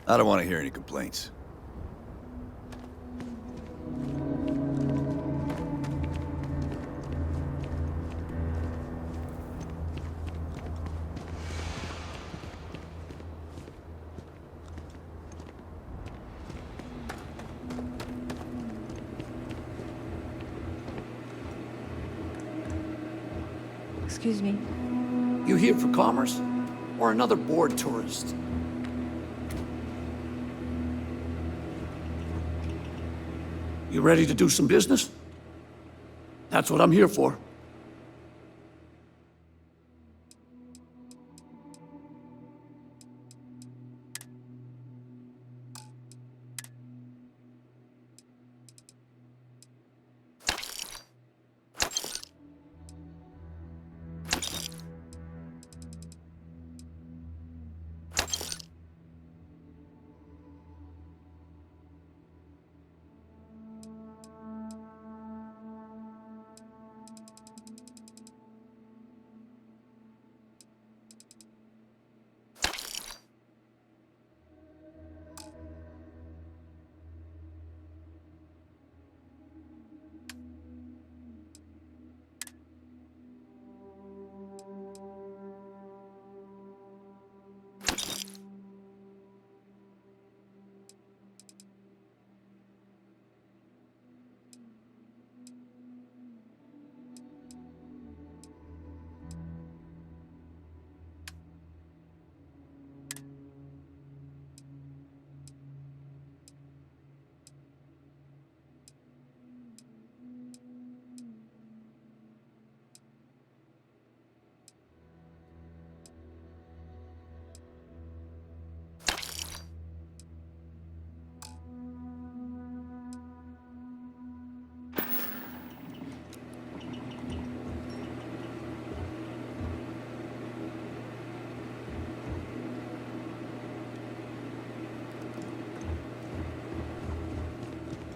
I don't want to hear any complaints. Excuse me. You here for commerce? Or another bored tourist? You ready to do some business? That's what I'm here for.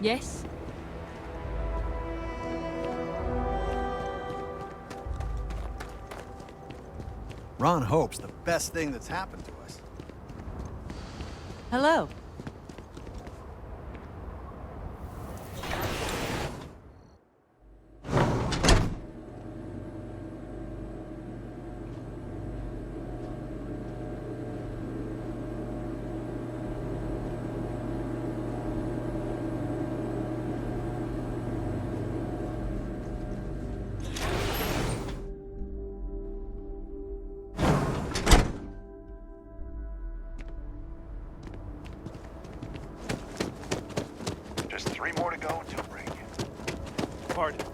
Yes? Ron Hope's the best thing that's happened to us. Hello. Just 3 more to go until break. Pardon.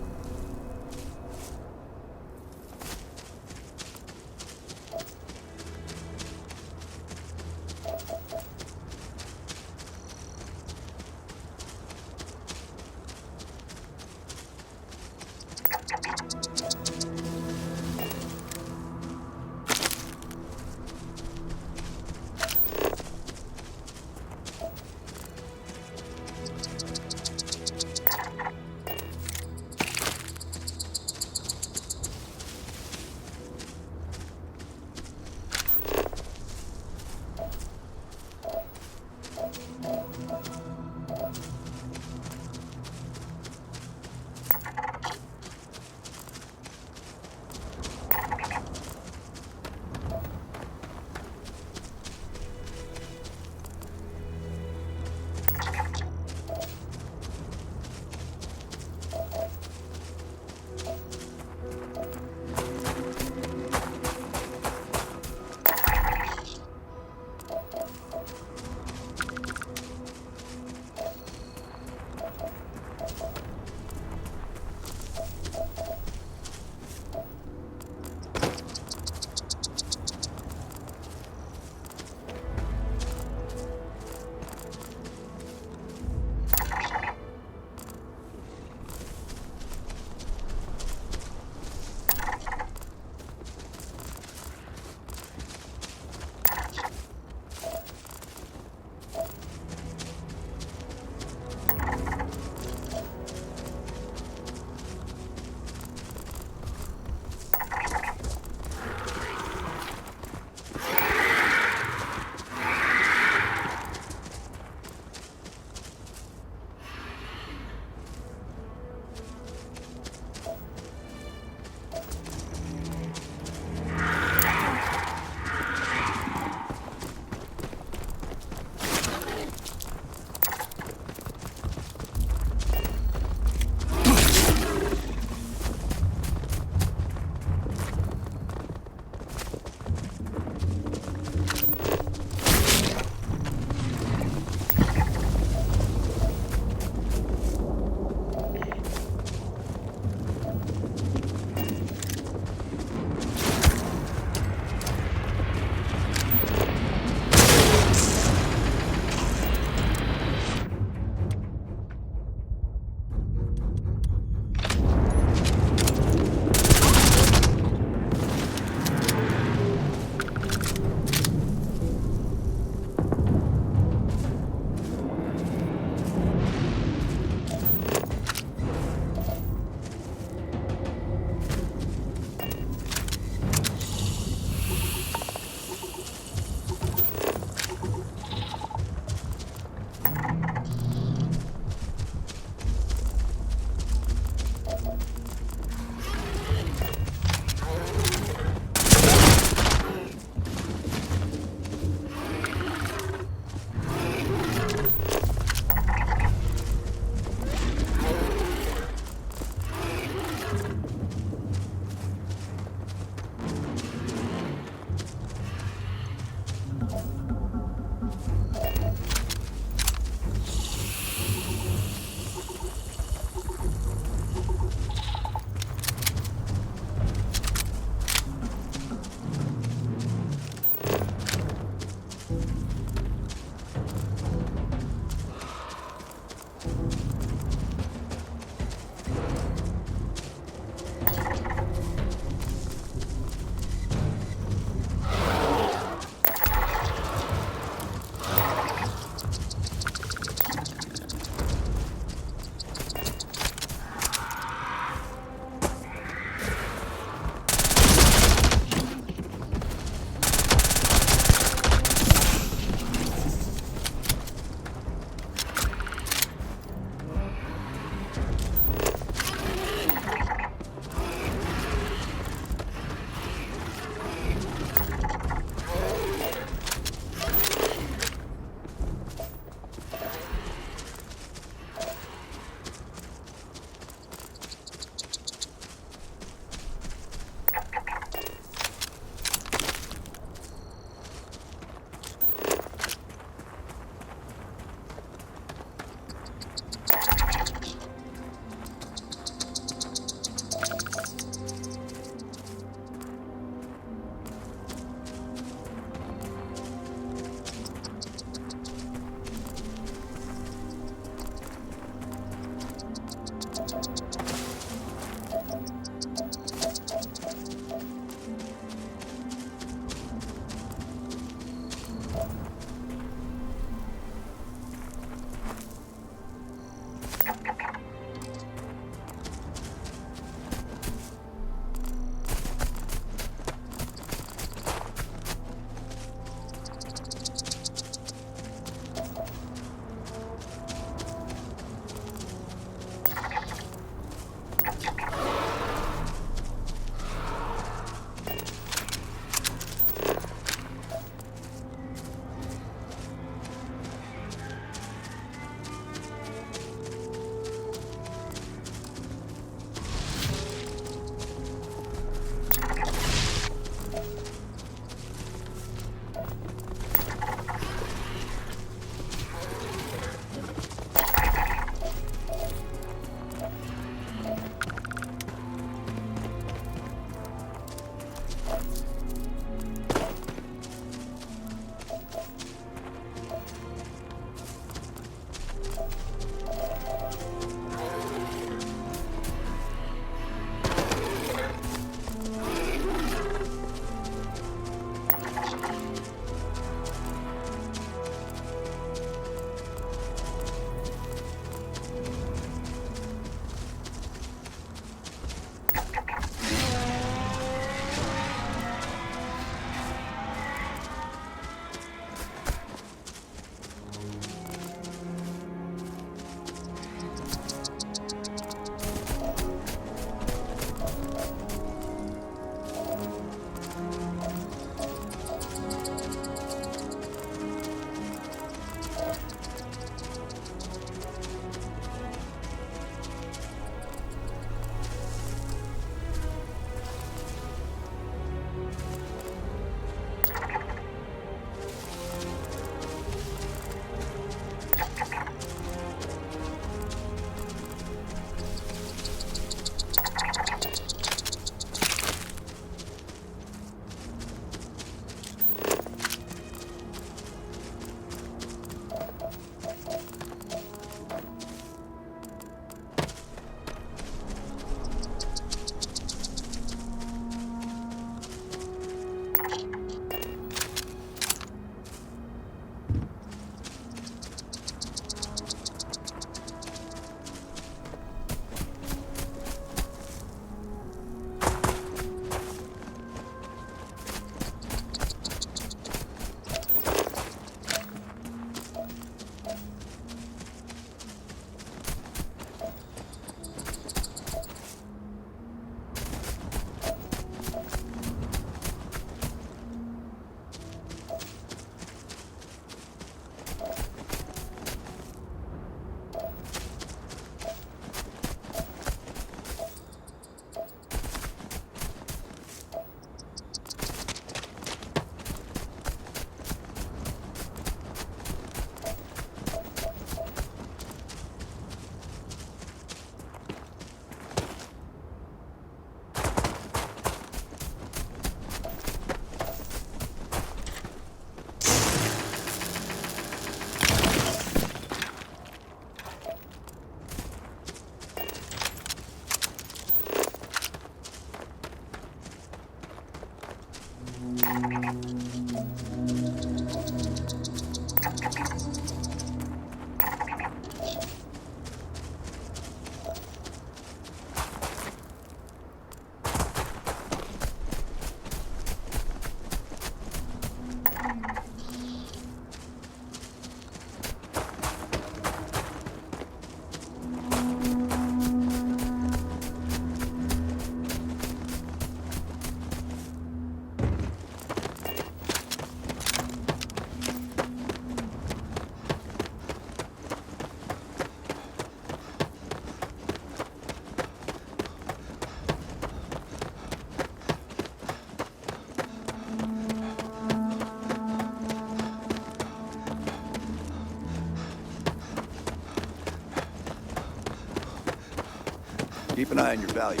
Keep an eye on your value.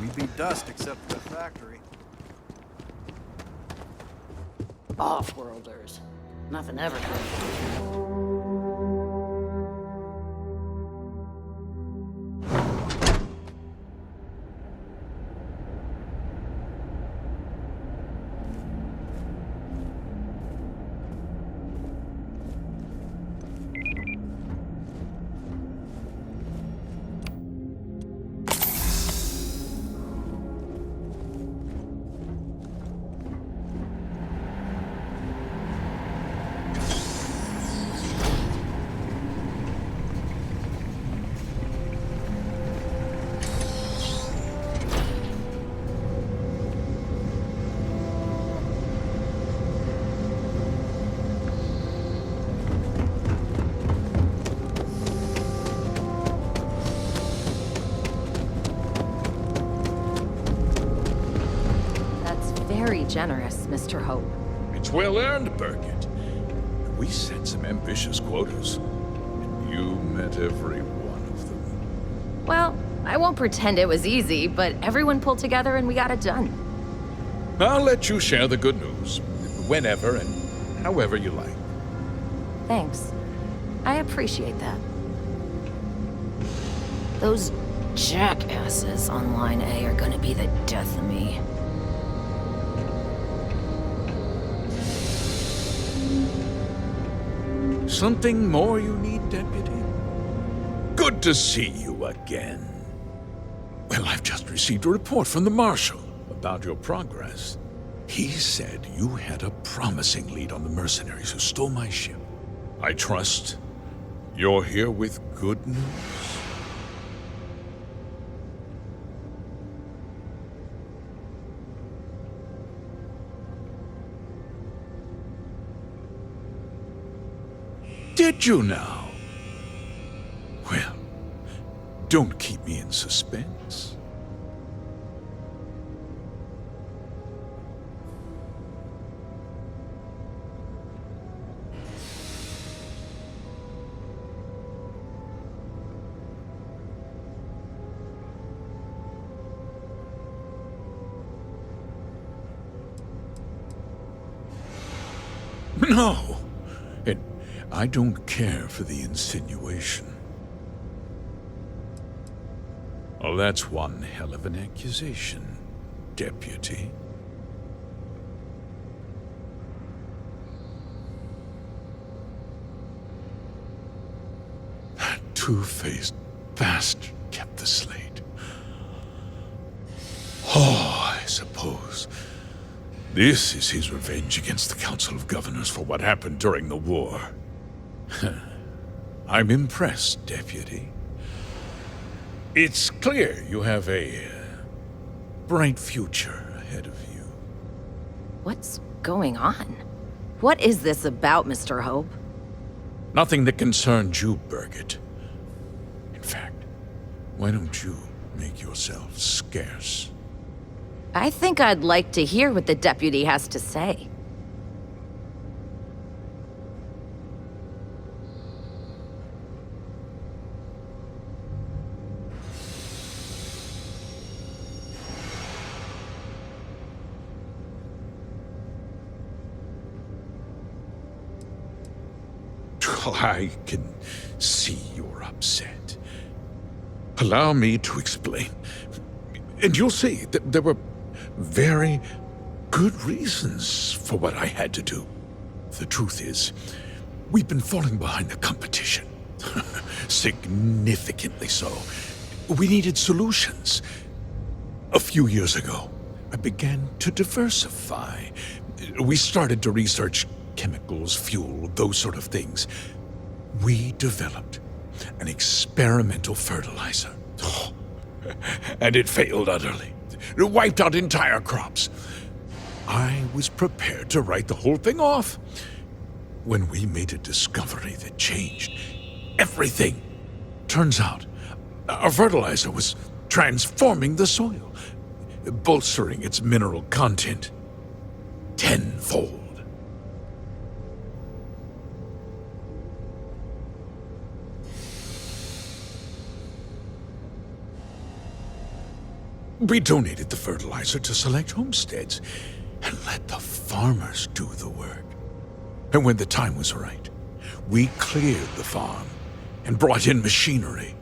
We'd be dust except for the factory. Off-worlders. Nothing ever could. Very generous, Mr. Hope. It's well earned, Birgit. We set some ambitious quotas, and you met every one of them. Well, I won't pretend it was easy, but everyone pulled together and we got it done. I'll let you share the good news, whenever and however you like. Thanks. I appreciate that. Those jackasses on Line A are gonna be the death of me. Something more you need, Deputy? Good to see you again. Well, I've just received a report from the Marshal about your progress. He said you had a promising lead on the mercenaries who stole my ship. I trust you're here with good news? Did you now? Well, don't keep me in suspense. No! And I don't care for the insinuation. Oh, that's one hell of an accusation, Deputy. That two-faced bastard kept the slate. Oh, I suppose this is his revenge against the Council of Governors for what happened during the war. I'm impressed, Deputy. It's clear you have a bright future ahead of you. What's going on? What is this about, Mr. Hope? Nothing that concerns you, Birgit. In fact, why don't you make yourself scarce? I think I'd like to hear what the deputy has to say. I can see you're upset. Allow me to explain. And you'll see that there were very good reasons for what I had to do. The truth is, we've been falling behind the competition. Significantly so. We needed solutions. A few years ago, I began to diversify. We started to research chemicals, fuel, those sort of things. We developed an experimental fertilizer. And it failed utterly. It wiped out entire crops. I was prepared to write the whole thing off when we made a discovery that changed everything. Turns out, our fertilizer was transforming the soil, bolstering its mineral content tenfold. We donated the fertilizer to select homesteads and let the farmers do the work. And when the time was right, we cleared the farm and brought in machinery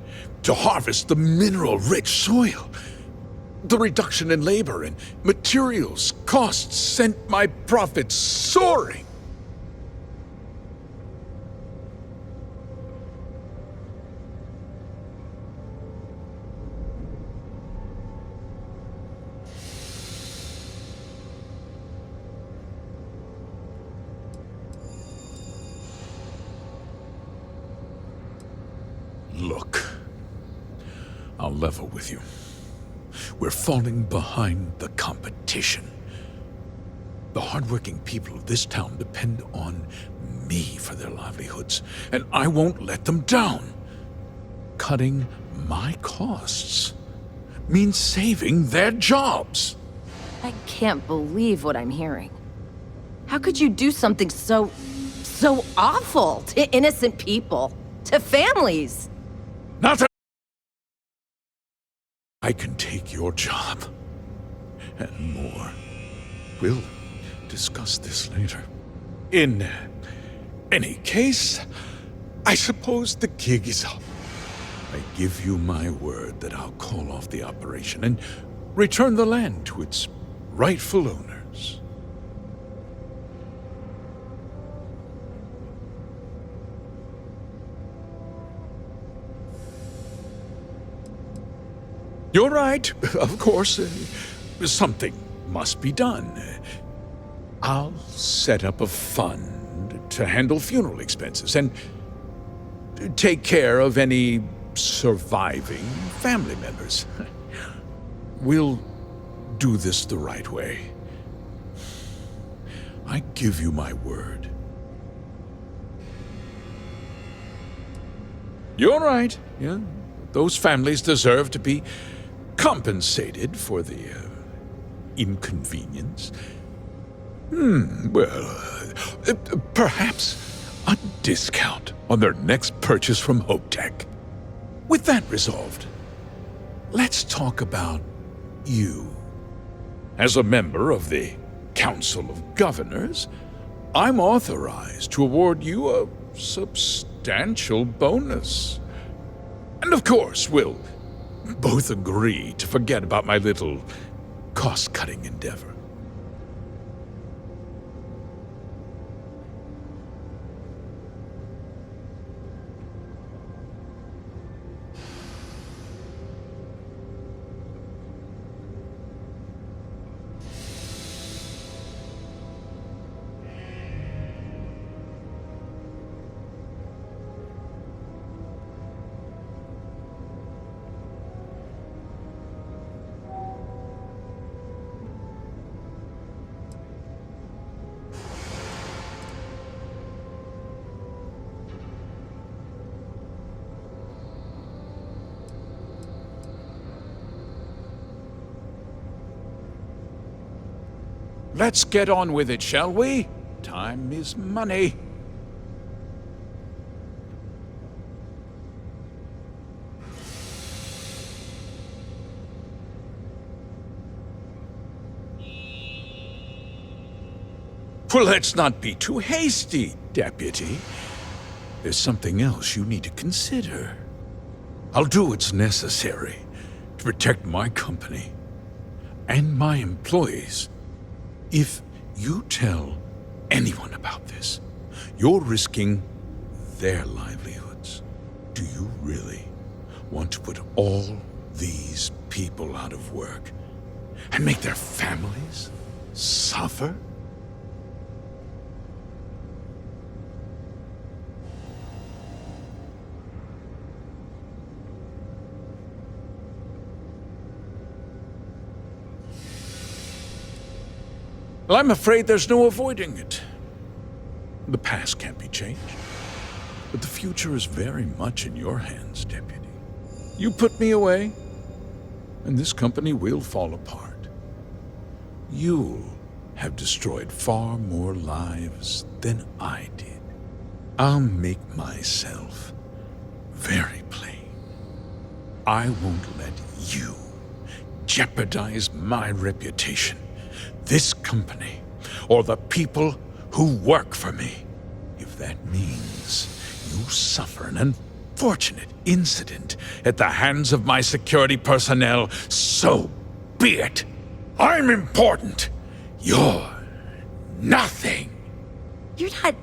to harvest the mineral-rich soil. The reduction in labor and materials costs sent my profits soaring. Look, I'll level with you. We're falling behind the competition. The hardworking people of this town depend on me for their livelihoods, and I won't let them down. Cutting my costs means saving their jobs. I can't believe what I'm hearing. How could you do something so awful to innocent people, to families? Not that I can take your job and more. We'll discuss this later. In any case, I suppose the gig is up. I give you my word that I'll call off the operation and return the land to its rightful owners. You're right, of course. Something must be done. I'll set up a fund to handle funeral expenses and take care of any surviving family members. We'll do this the right way. I give you my word. You're right, yeah. Those families deserve to be compensated for the inconvenience. Perhaps a discount on their next purchase from Hope Tech. With that resolved, let's talk about you. As a member of the Council of Governors, I'm authorized to award you a substantial bonus. And of course, we'll both agree to forget about my little cost-cutting endeavor. Let's get on with it, shall we? Time is money. Well, let's not be too hasty, Deputy. There's something else you need to consider. I'll do what's necessary to protect my company and my employees. If you tell anyone about this, you're risking their livelihoods. Do you really want to put all these people out of work and make their families suffer? Well, I'm afraid there's no avoiding it. The past can't be changed, but the future is very much in your hands, Deputy. You put me away, and this company will fall apart. You'll have destroyed far more lives than I did. I'll make myself very plain. I won't let you jeopardize my reputation, this company, or the people who work for me. If that means you suffer an unfortunate incident at the hands of my security personnel, so be it. I'm important. You're nothing. You're not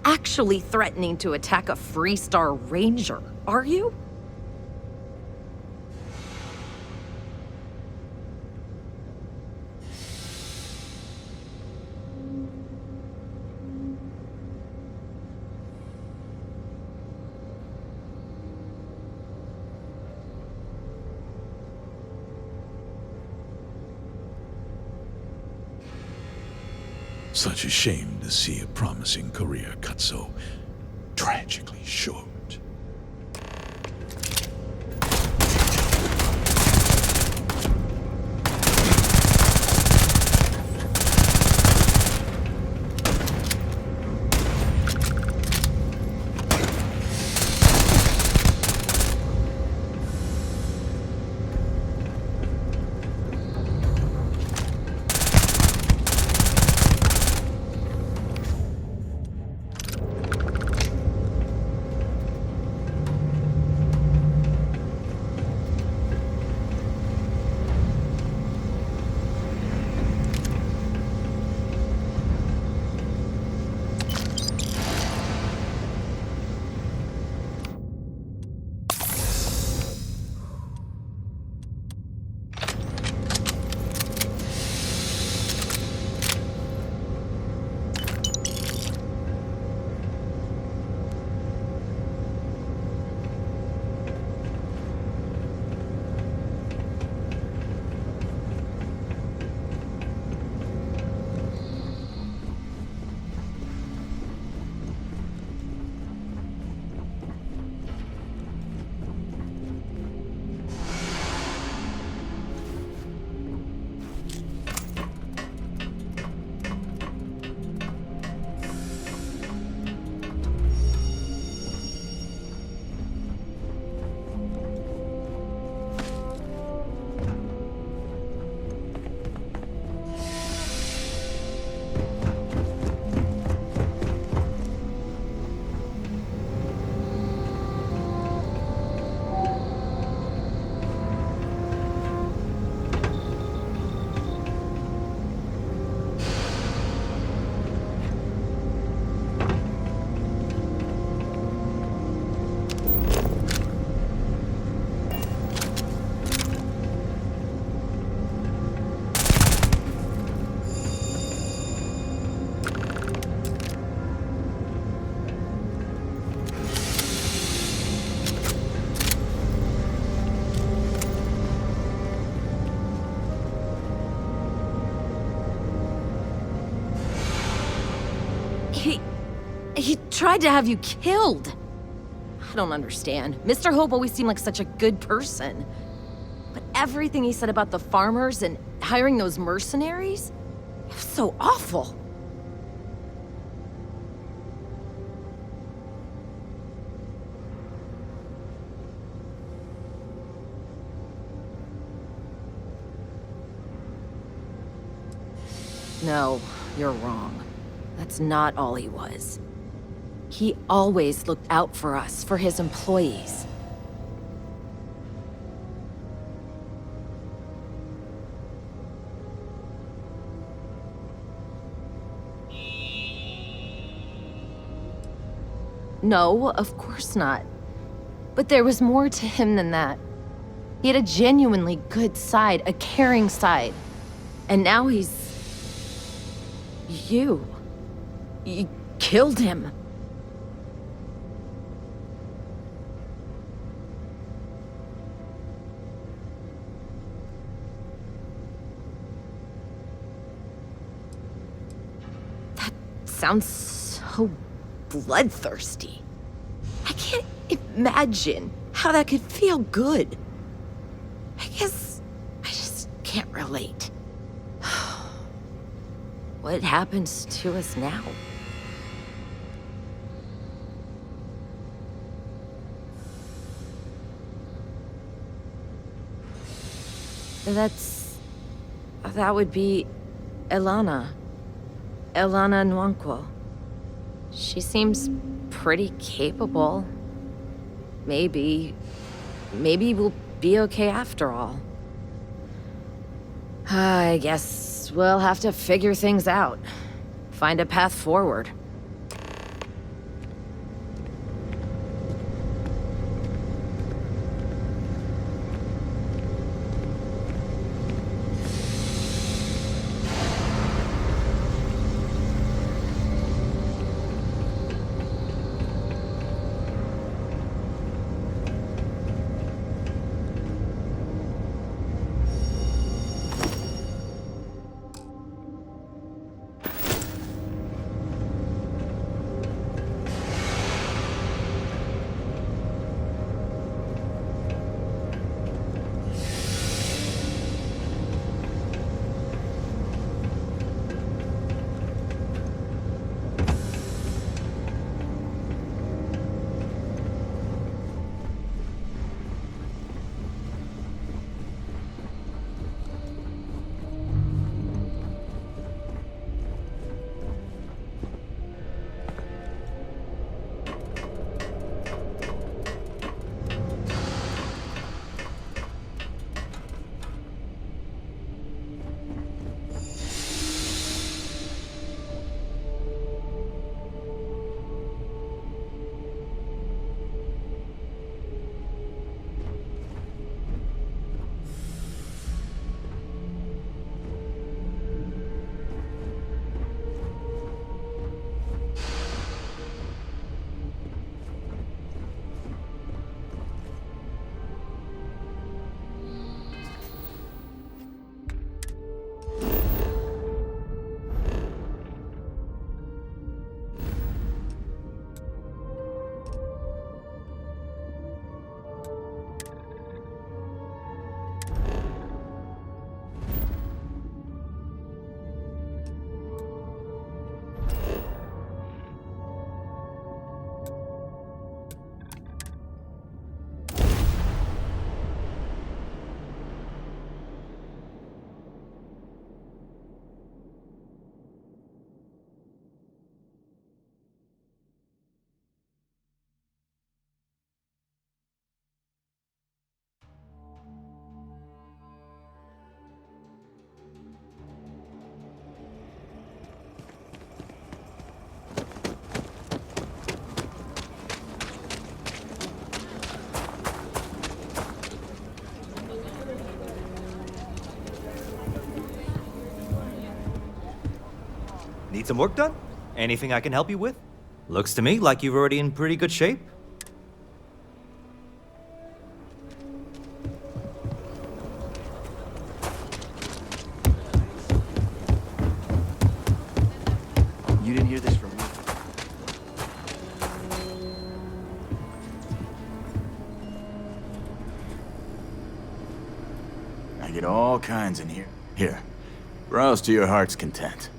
actually threatening to attack a Freestar Ranger, are you? Such a shame to see a promising career cut so tragically short. He tried to have you killed. I don't understand. Mr. Hope always seemed like such a good person. But everything he said about the farmers and hiring those mercenaries, it was so awful. No, you're wrong. That's not all he was. He always looked out for us, for his employees. No, of course not. But there was more to him than that. He had a genuinely good side, a caring side. And now he's... You killed him. That sounds so bloodthirsty. I can't imagine how that could feel good. I guess I just can't relate. What happens to us now? That would be Elana. Elana Nwankwo. She seems pretty capable. Maybe we'll be okay after all. I guess we'll have to figure things out. Find a path forward. Need some work done? Anything I can help you with? Looks to me like you're already in pretty good shape. You didn't hear this from me. I get all kinds in here. Here, browse to your heart's content.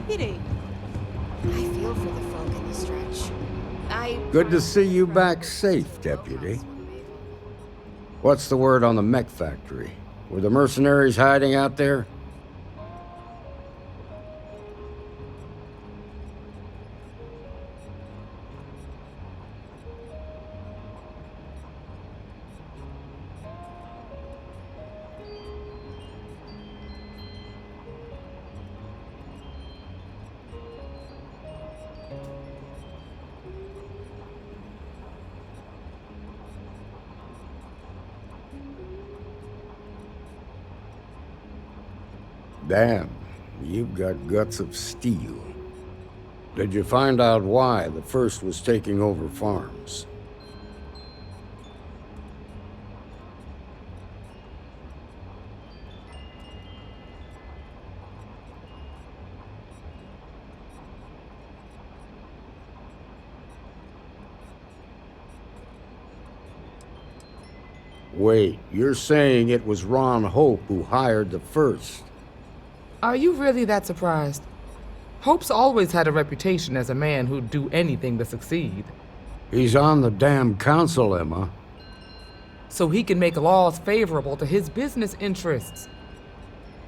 Deputy. I feel for the folk in the stretch. Good to see you back safe, Deputy. What's the word on the mech factory? Were the mercenaries hiding out there? Damn, you've got guts of steel. Did you find out why the First was taking over farms? Wait, you're saying it was Ron Hope who hired the First? Are you really that surprised? Hope's always had a reputation as a man who'd do anything to succeed. He's on the damn council, Emma. So he can make laws favorable to his business interests.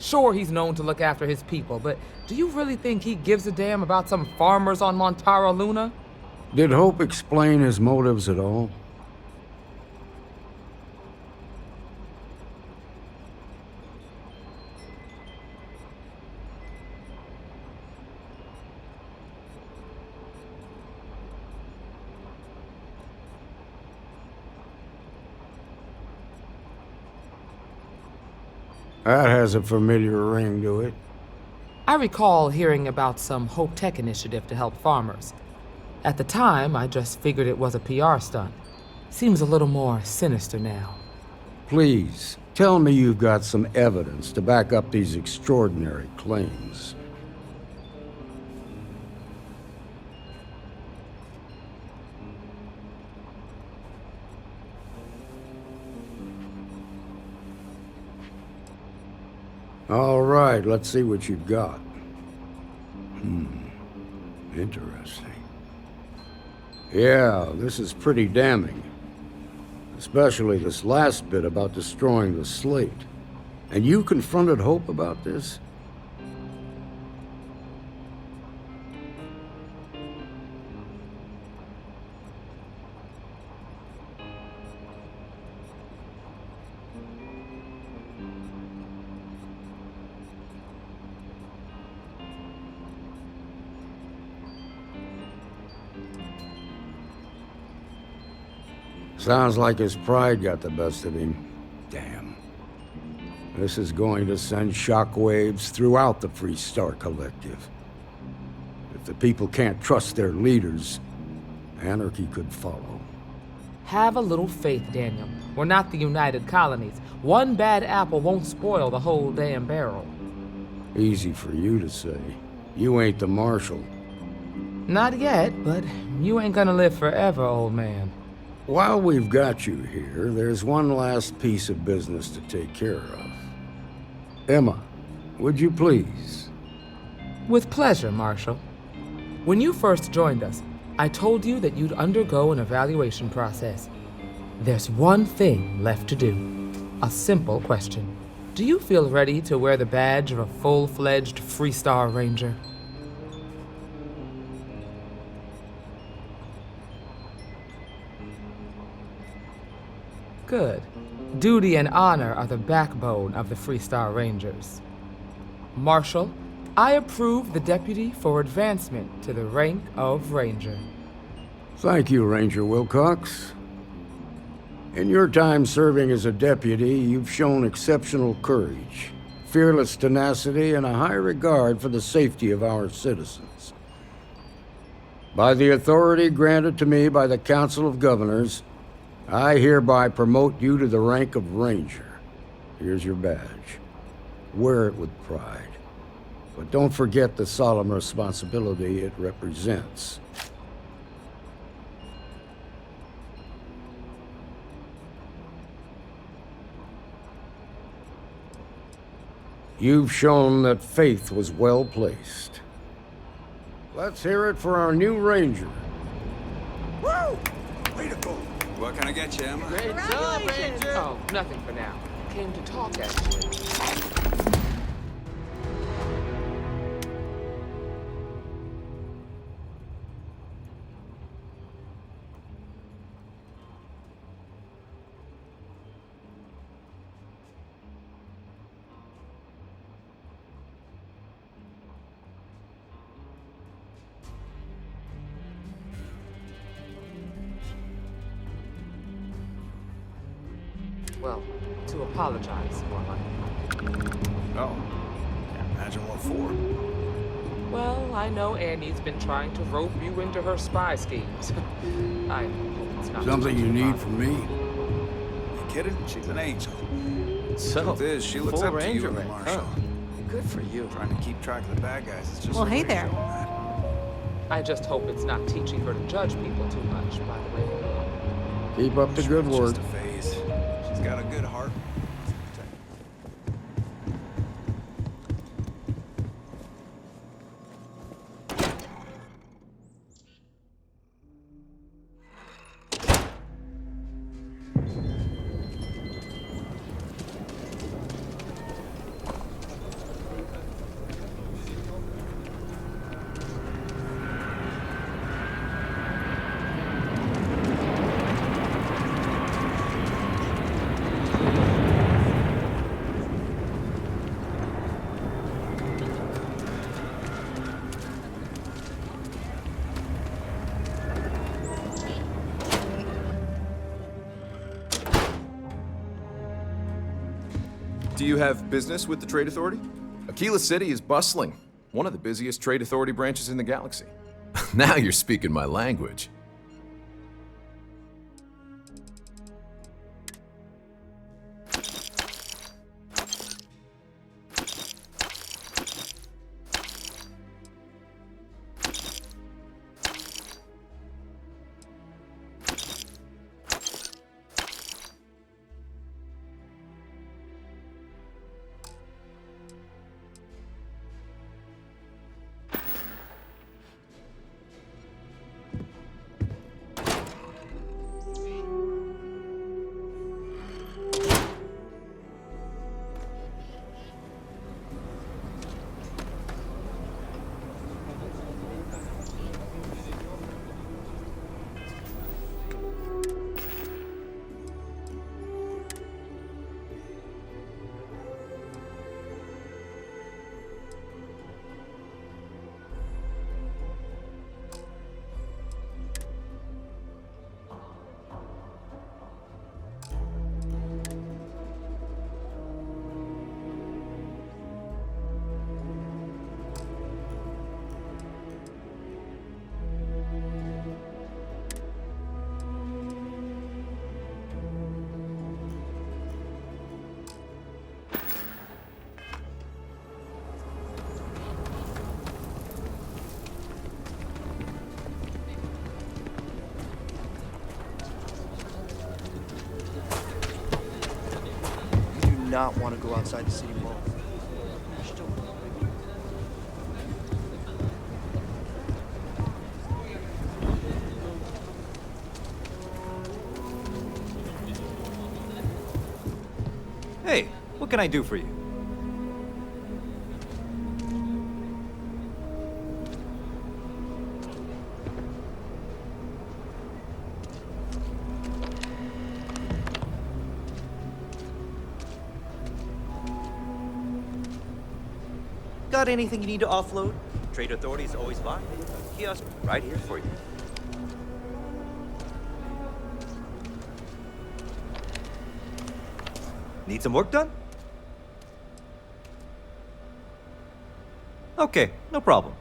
Sure, he's known to look after his people, but do you really think he gives a damn about some farmers on Montara Luna? Did Hope explain his motives at all? That has a familiar ring to it. I recall hearing about some Hope Tech initiative to help farmers. At the time, I just figured it was a PR stunt. Seems a little more sinister now. Please, tell me you've got some evidence to back up these extraordinary claims. All right, let's see what you've got. Interesting. Yeah, this is pretty damning. Especially this last bit about destroying the slate. And you confronted Hope about this? Sounds like his pride got the best of him. Damn. This is going to send shockwaves throughout the Free Star Collective. If the people can't trust their leaders, anarchy could follow. Have a little faith, Daniel. We're not the United Colonies. One bad apple won't spoil the whole damn barrel. Easy for you to say. You ain't the marshal. Not yet, but you ain't gonna live forever, old man. While we've got you here, there's one last piece of business to take care of. Emma, would you please? With pleasure, Marshal. When you first joined us, I told you that you'd undergo an evaluation process. There's one thing left to do. A simple question. Do you feel ready to wear the badge of a full-fledged Free Star Ranger? Good. Duty and honor are the backbone of the Free Star Rangers. Marshal, I approve the deputy for advancement to the rank of Ranger. Thank you, Ranger Wilcox. In your time serving as a deputy, you've shown exceptional courage, fearless tenacity, and a high regard for the safety of our citizens. By the authority granted to me by the Council of Governors, I hereby promote you to the rank of Ranger. Here's your badge. Wear it with pride. But don't forget the solemn responsibility it represents. You've shown that faith was well placed. Let's hear it for our new ranger. Woo! Way to go. What can I get you, Emma? Great job, Ranger! Oh, nothing for now. Came to talk, actually. Well, to apologize, more like. Oh. Can't imagine what for. Well, I know Annie's been trying to rope you into her spy schemes. I hope it's not Something you too need much. from me? You kidding? She's an angel. So, Truth is, she looks full up to you ranger and rank, Marshall. huh? Good for you. Trying to keep track of the bad guys is just Well, a hey way there. to show 'em that. I just hope it's not teaching her to judge people too much, by the way. Keep up the good It's work. just a phase. She's got a good heart. Do you have business with the Trade Authority? Aquila City is bustling, one of the busiest Trade Authority branches in the galaxy. Now you're speaking my language. Not want to go outside the city wall. Hey, what can I do for you? Got anything you need to offload? Trade Authority is always by. Kiosk right here for you. Need some work done? Okay, no problem.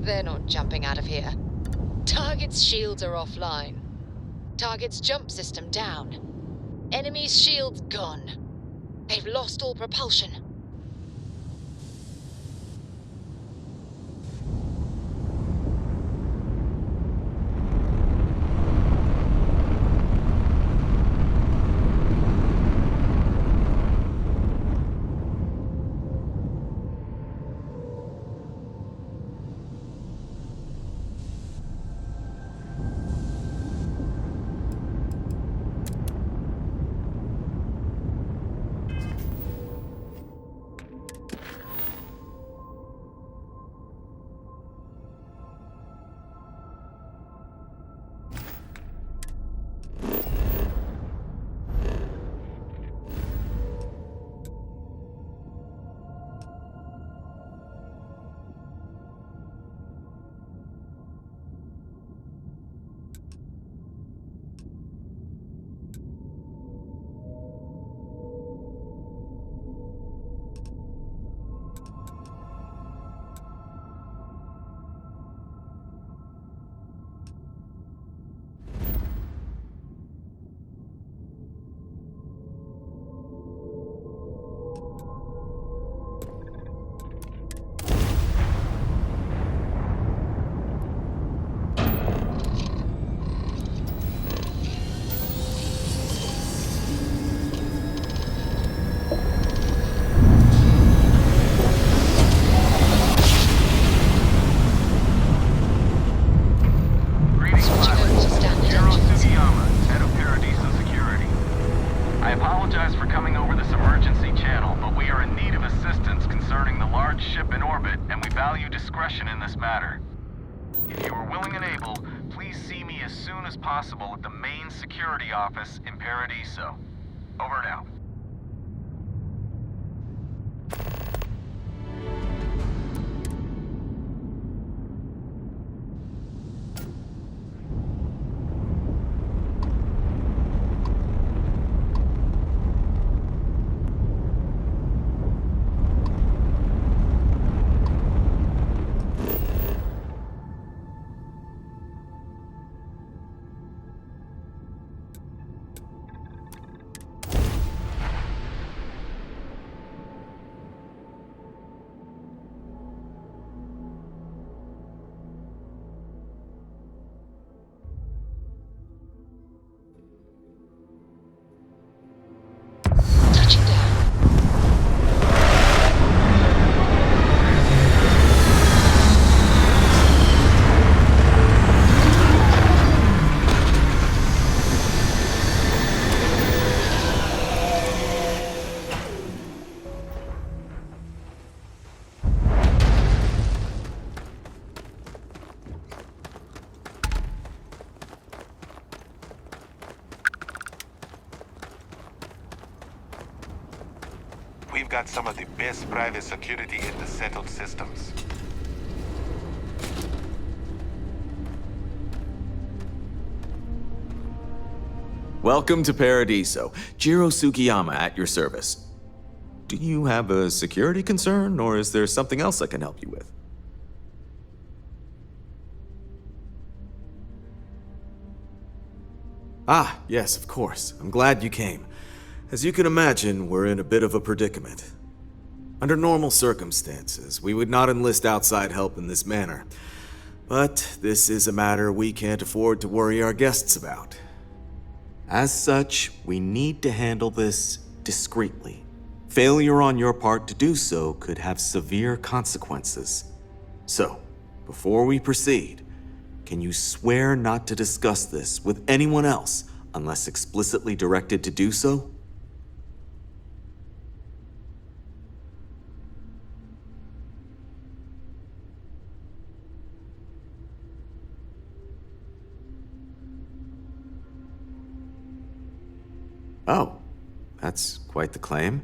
They're not jumping out of here. Target's shields are offline. Target's jump system down. Enemy's shields gone. They've lost all propulsion. Possible at the main security office in Paradiso. Over and out. We've got some of the best private security in the settled systems. Welcome to Paradiso. Jiro Sugiyama at your service. Do you have a security concern, or is there something else I can help you with? Ah, yes, of course. I'm glad you came. As you can imagine, we're in a bit of a predicament. Under normal circumstances, we would not enlist outside help in this manner. But this is a matter we can't afford to worry our guests about. As such, we need to handle this discreetly. Failure on your part to do so could have severe consequences. So, before we proceed, can you swear not to discuss this with anyone else unless explicitly directed to do so? Oh, that's quite the claim.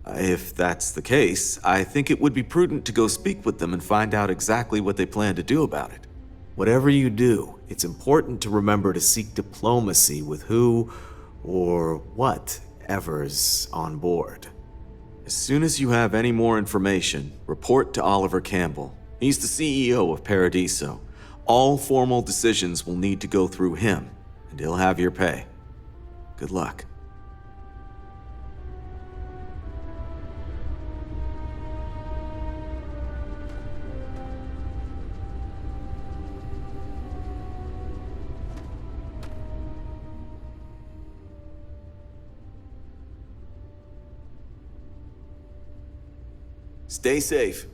If that's the case, I think it would be prudent to go speak with them and find out exactly what they plan to do about it. Whatever you do, it's important to remember to seek diplomacy with who or whatever's on board. As soon as you have any more information, report to Oliver Campbell. He's the CEO of Paradiso. All formal decisions will need to go through him, and he'll have your pay. Good luck. Stay safe.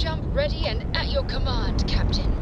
jump ready and at your command, Captain.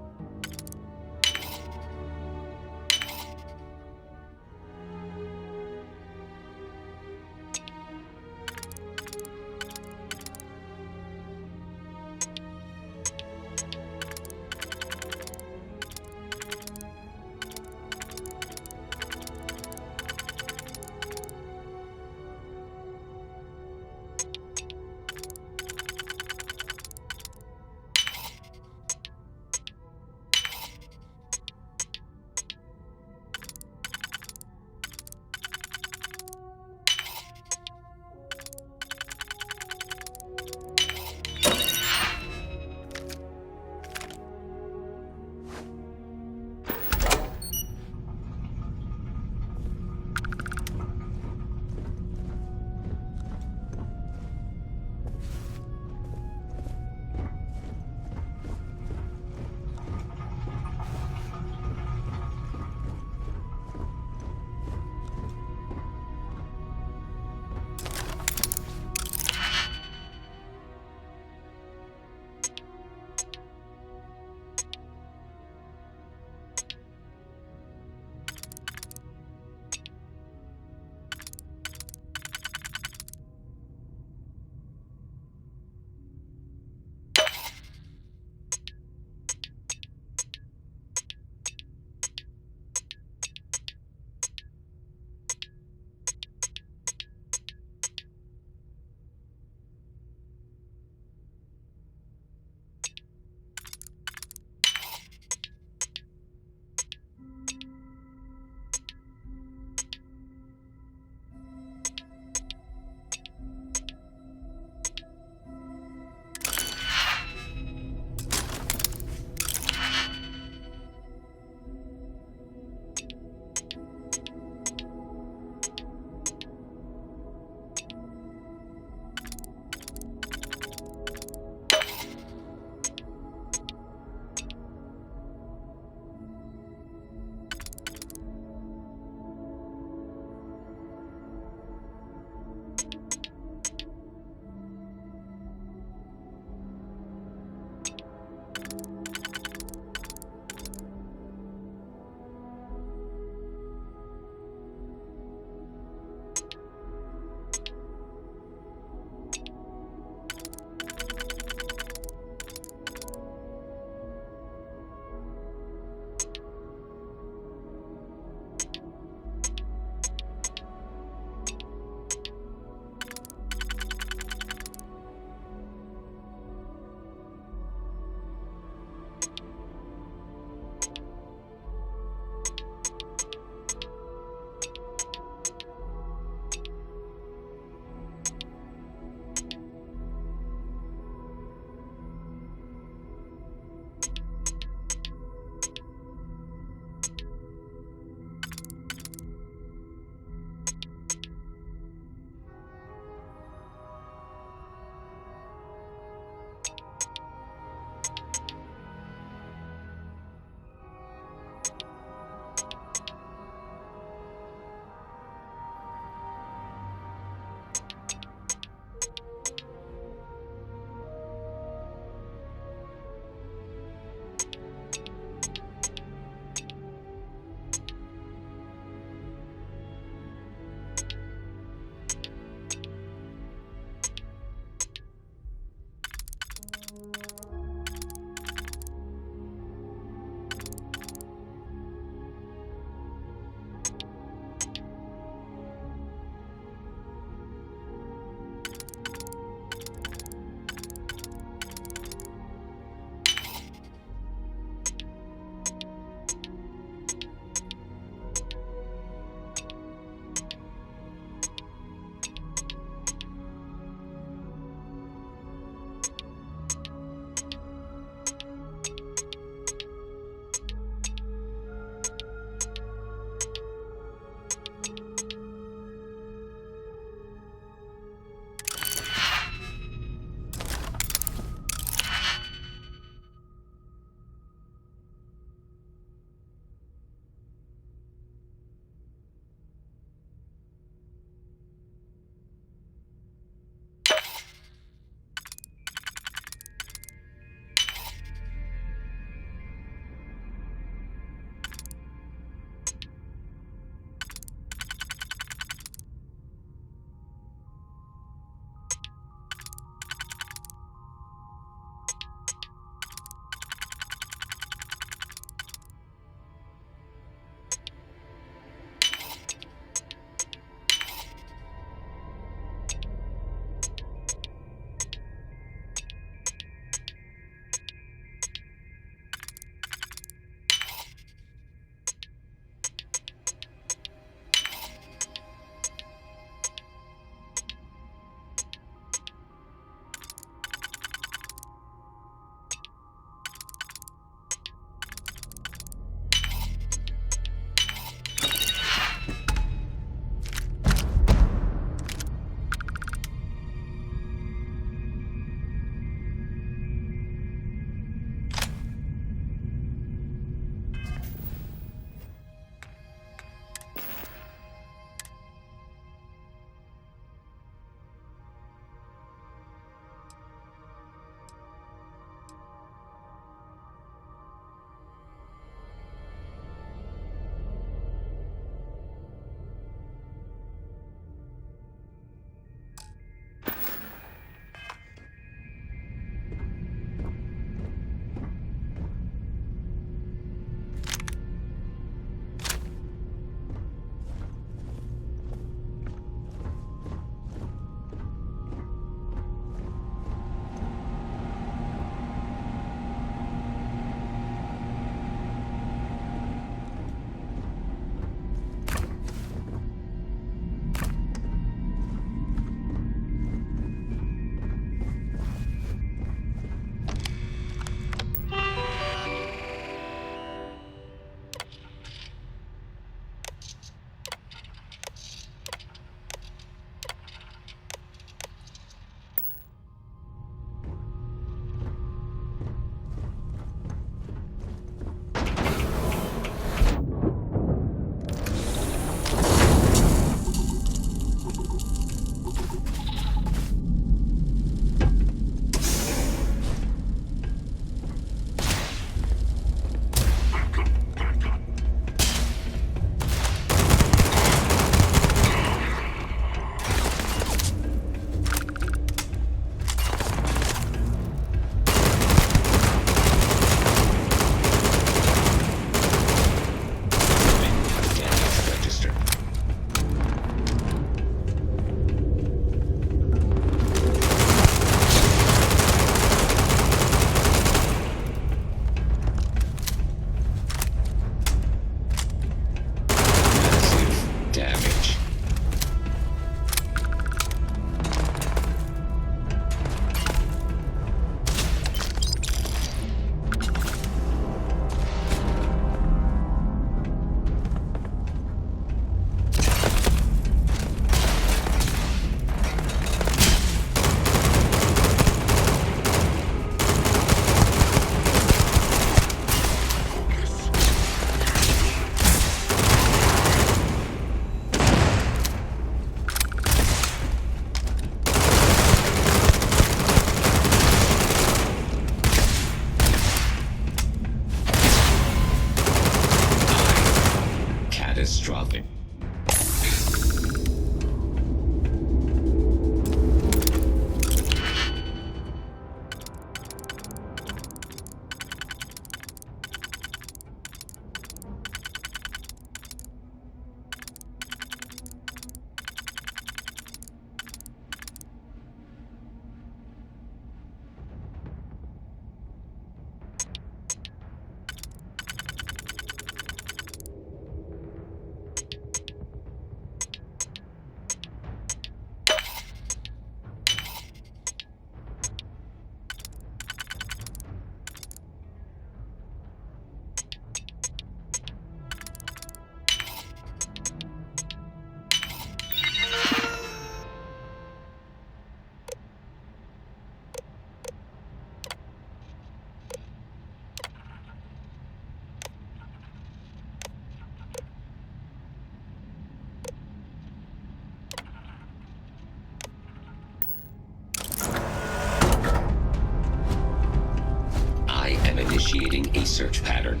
Initiating a search pattern.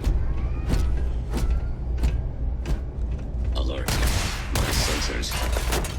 Alert. My sensors.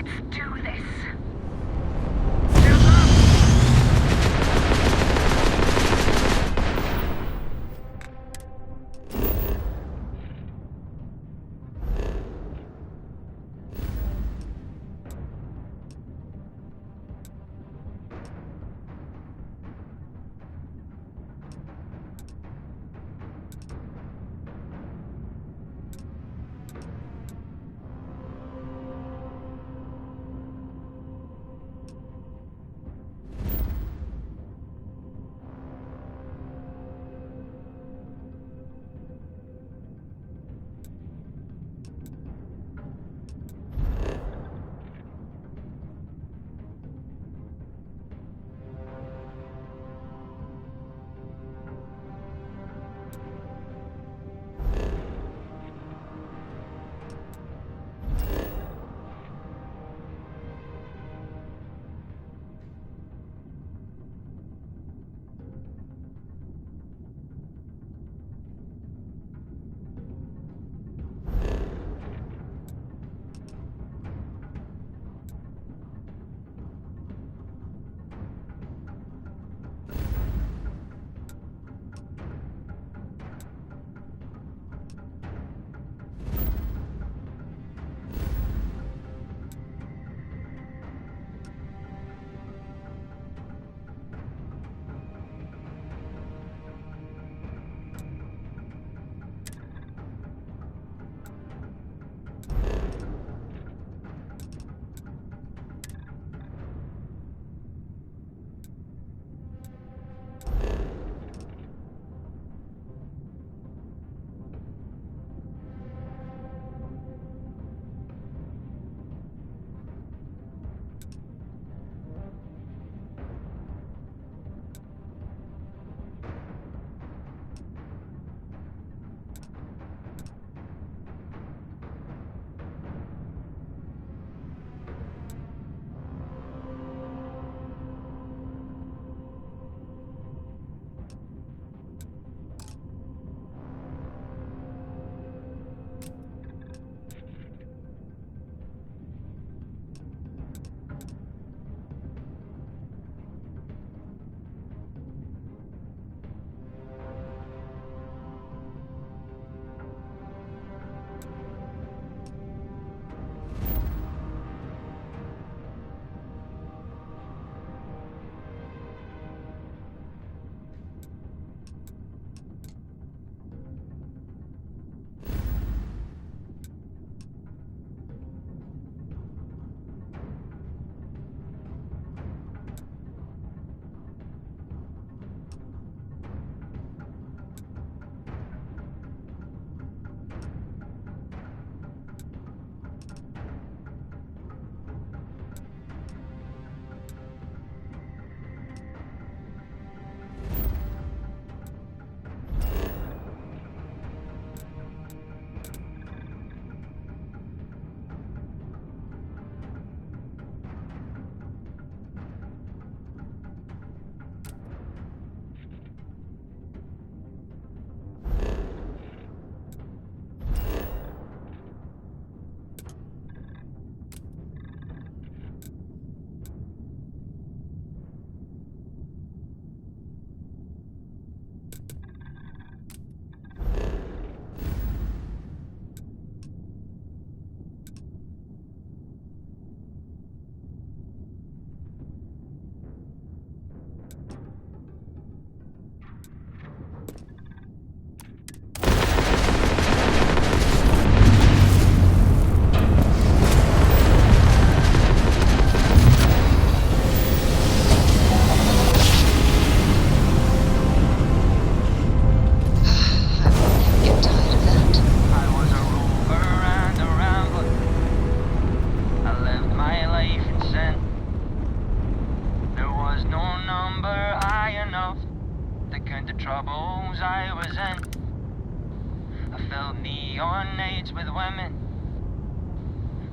Let's do this.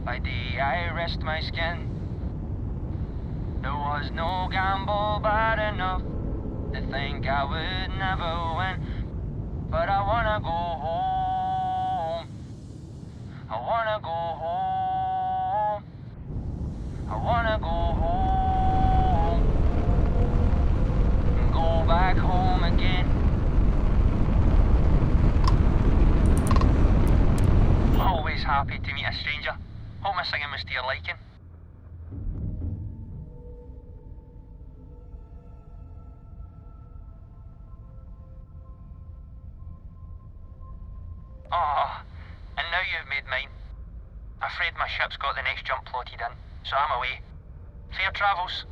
By day I rest my skin. There was no gamble bad enough to think I would never win. But I wanna go home. I wanna go home. I wanna go home. Go back home again. Always happy to meet a stranger. Hope my singing was to your liking. Oh, and now you've made mine. Afraid my ship's got the next jump plotted in, so I'm away. Fair travels.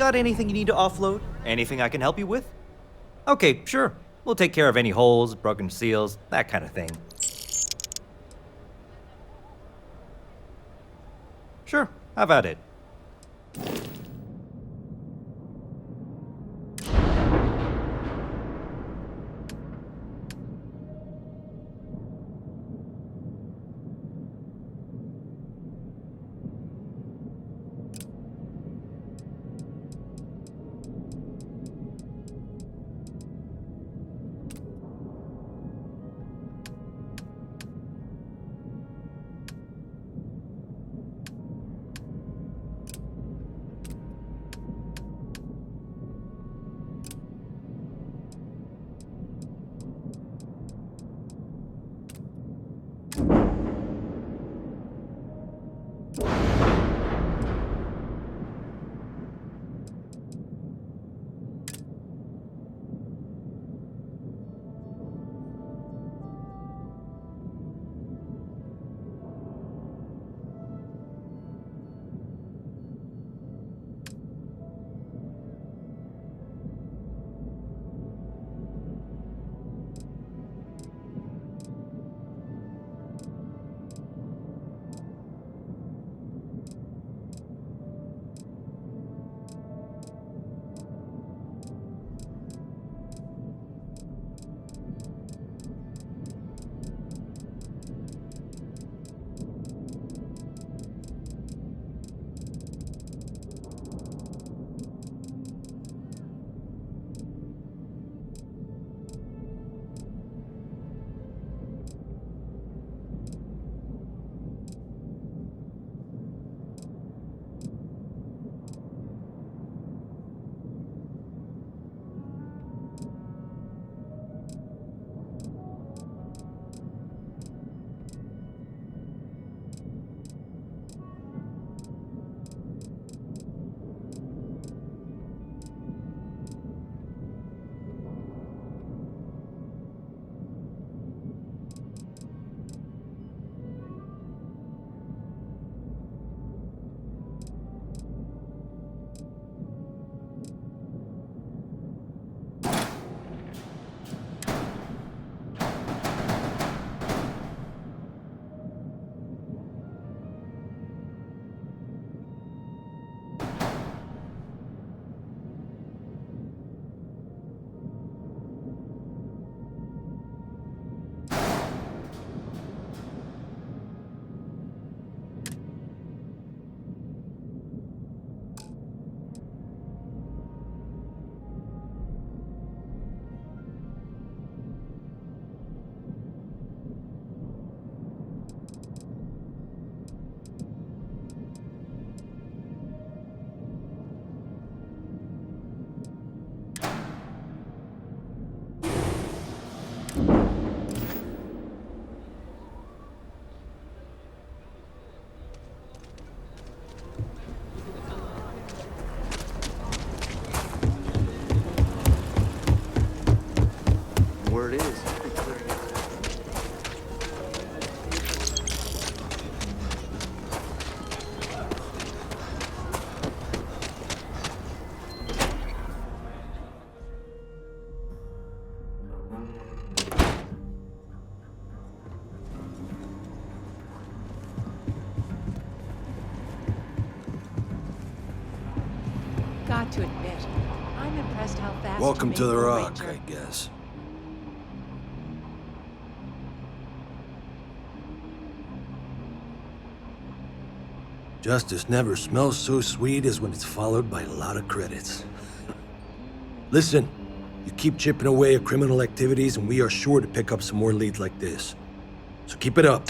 Got anything you need to offload? Anything I can help you with? Okay, sure. We'll take care of any holes, broken seals, that kind of thing. Sure, how about it? Where it is. Got to admit, I'm impressed how fast Welcome you to the make Rock, Ranger. I guess. Justice never smells so sweet as when it's followed by a lot of credits. Listen, you keep chipping away at criminal activities and we are sure to pick up some more leads like this. So keep it up.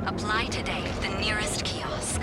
Apply today at the nearest kiosk.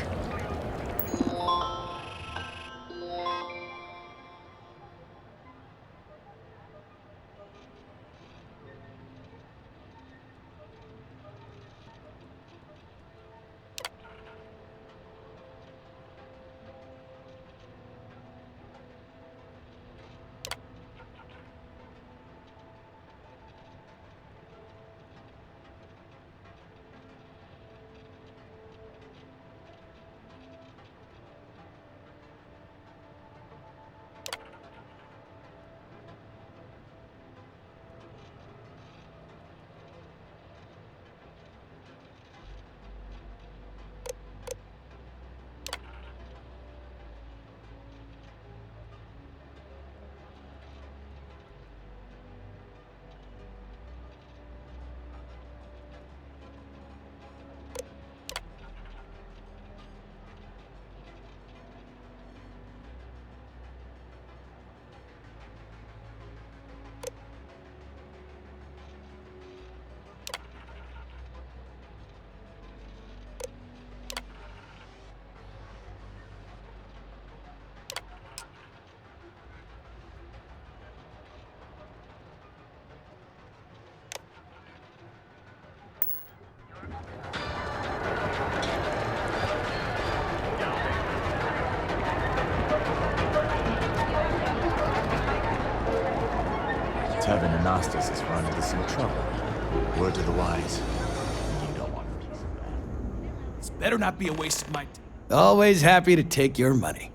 Tevin and Nastas has run into some trouble. Word to the wise. You don't want a piece of that. This better not be a waste of my... Always happy to take your money.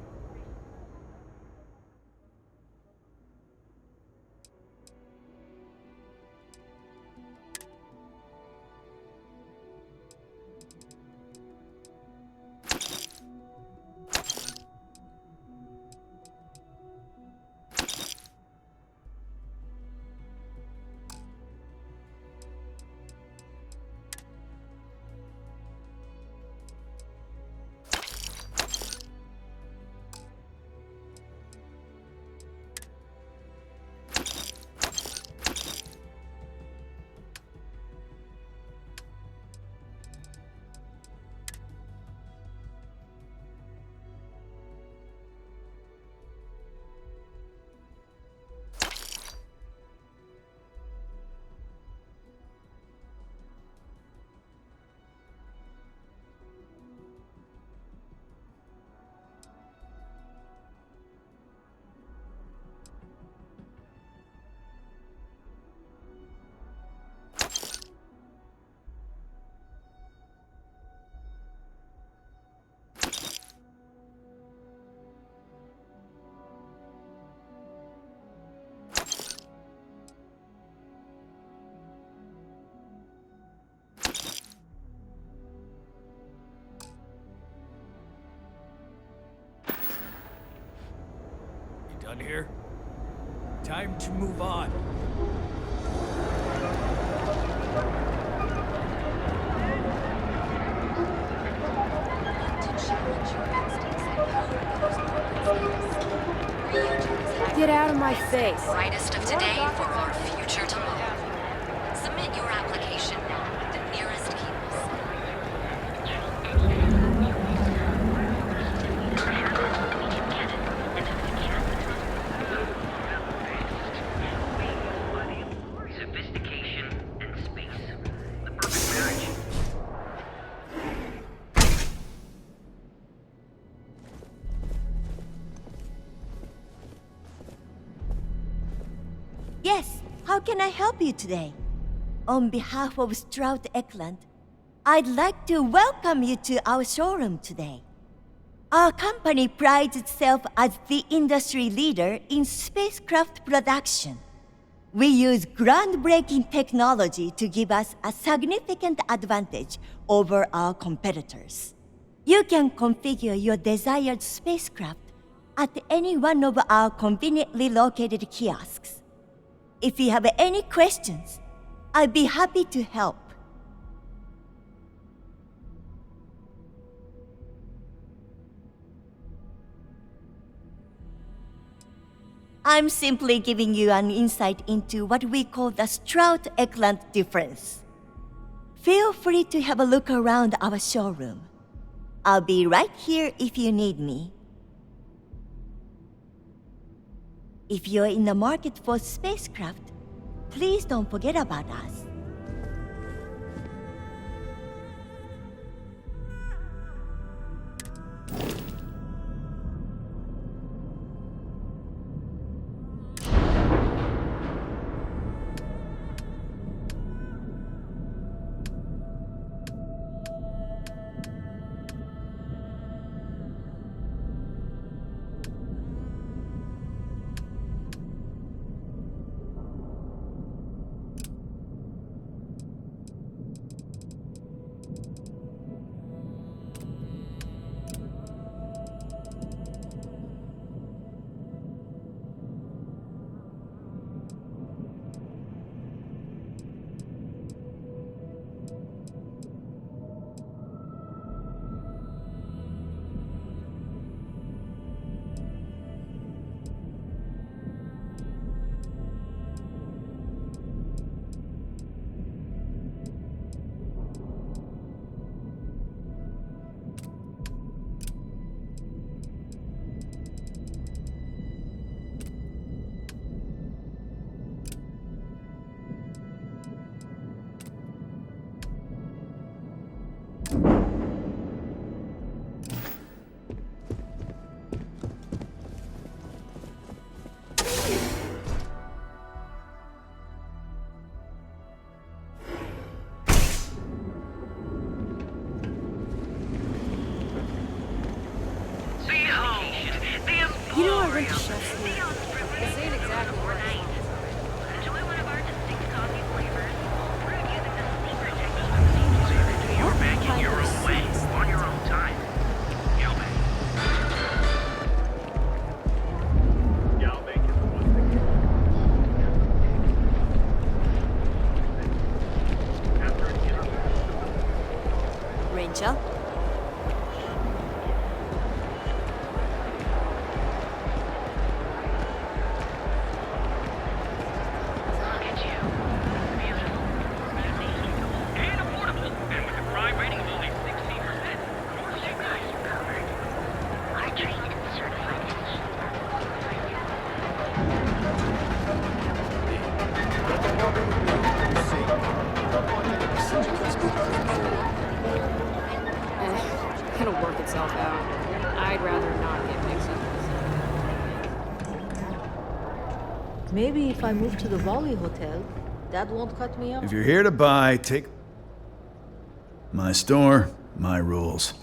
Done here? Time to move on. Get out of my face. Brightest of today for our future tomorrow. Submit your application now at the nearest kiosk. Sophistication and space. The perfect marriage. Yes, how can I help you today? On behalf of Stroud Eklund, I'd like to welcome you to our showroom today. Our company prides itself as the industry leader in spacecraft production. We use groundbreaking technology to give us a significant advantage over our competitors. You can configure your desired spacecraft at any one of our conveniently located kiosks. If you have any questions, I'd be happy to help. I'm simply giving you an insight into what we call the Stroud-Eklund difference. Feel free to have a look around our showroom. I'll be right here if you need me. If you're in the market for spacecraft, please don't forget about us. You know I went to Chef's here. This ain't exactly where I am. Enjoy one of our distinct coffee flavors, brewed using the secret technique of the You're making your own way, on your own time. You'll make Rachel? It'll work itself out. I'd rather not get mixed up. Maybe if I move to the Volley Hotel, that won't cut me off. If you're here to buy, take my store, my rules.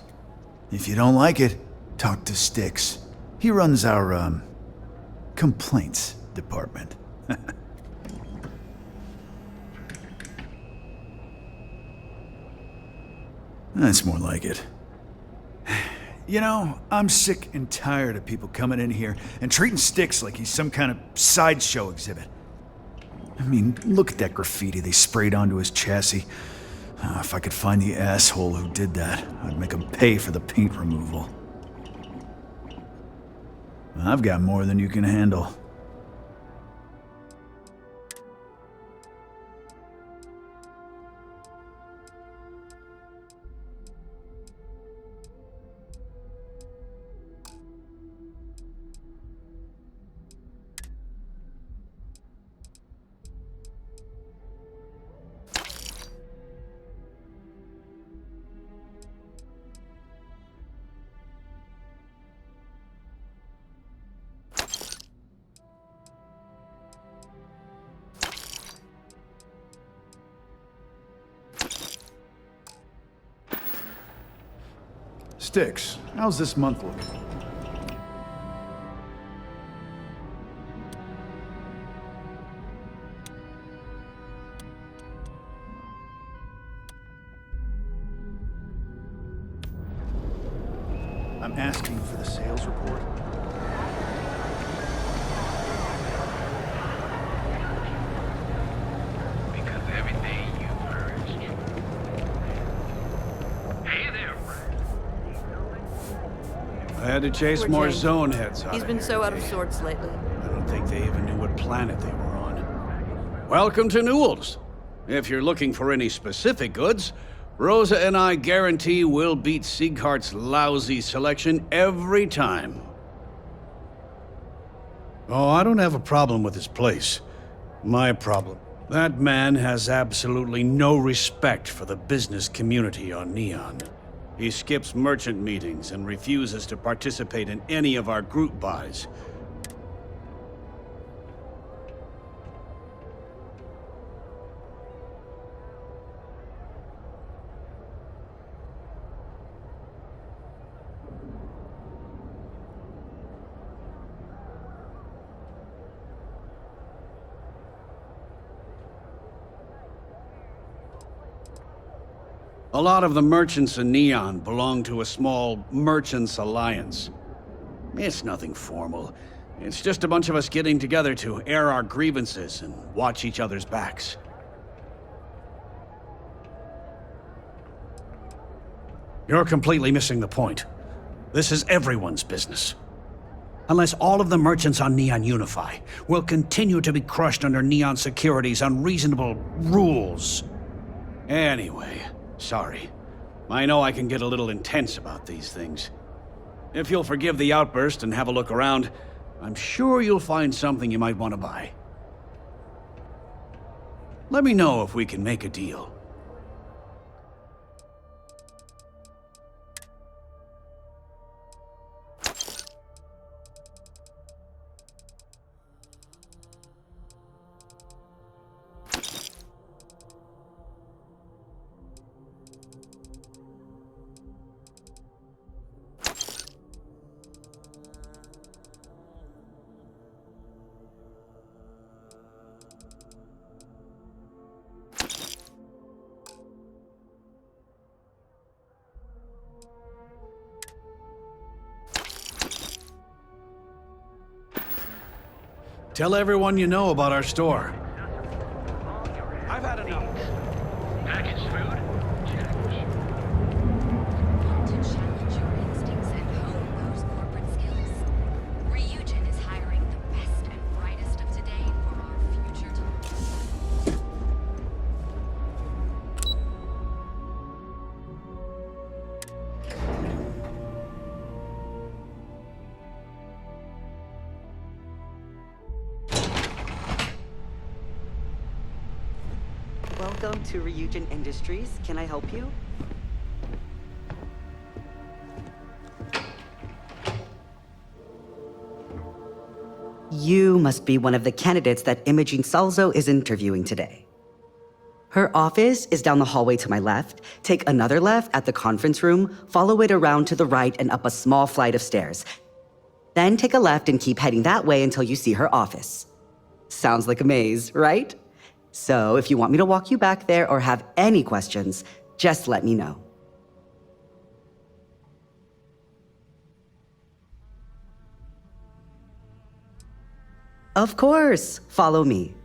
If you don't like it, talk to Styx. He runs our, complaints department. That's more like it. You know, I'm sick and tired of people coming in here and treating Styx like he's some kind of sideshow exhibit. I mean, look at that graffiti they sprayed onto his chassis. If I could find the asshole who did that, I'd make him pay for the paint removal. I've got more than you can handle. Styx, how's this month looking? I'm asking for the sales report. Because everything you urged. Hey there, I had to chase Poor more James. zone heads out He's of been here so out of today. sorts lately. I don't think they even knew what planet they were on. Welcome to Newell's. If you're looking for any specific goods, Rosa and I guarantee we'll beat Sieghart's lousy selection every time. Oh, I don't have a problem with his place. My problem. That man has absolutely no respect for the business community on Neon. He skips merchant meetings and refuses to participate in any of our group buys. A lot of the merchants in Neon belong to a small merchants alliance. It's nothing formal. It's just a bunch of us getting together to air our grievances and watch each other's backs. You're completely missing the point. This is everyone's business. Unless all of the merchants on Neon unify, we'll continue to be crushed under Neon Security's unreasonable rules. Anyway, sorry. I know I can get a little intense about these things. If you'll forgive the outburst and have a look around, I'm sure you'll find something you might want to buy. Let me know if we can make a deal. Tell everyone you know about our store. I've had enough. Packaged food? To challenge your instincts and hone those corporate skills, Ryujin is hiring the best and brightest of today for our future tomorrow. Welcome to Ryujin Industries. Can I help you? You must be one of the candidates that Imogene Salzo is interviewing today. Her office is down the hallway to my left. Take another left at the conference room, follow it around to the right and up a small flight of stairs. Then take a left and keep heading that way until you see her office. Sounds like a maze, right? So if you want me to walk you back there or have any questions, just let me know. Of course, follow me.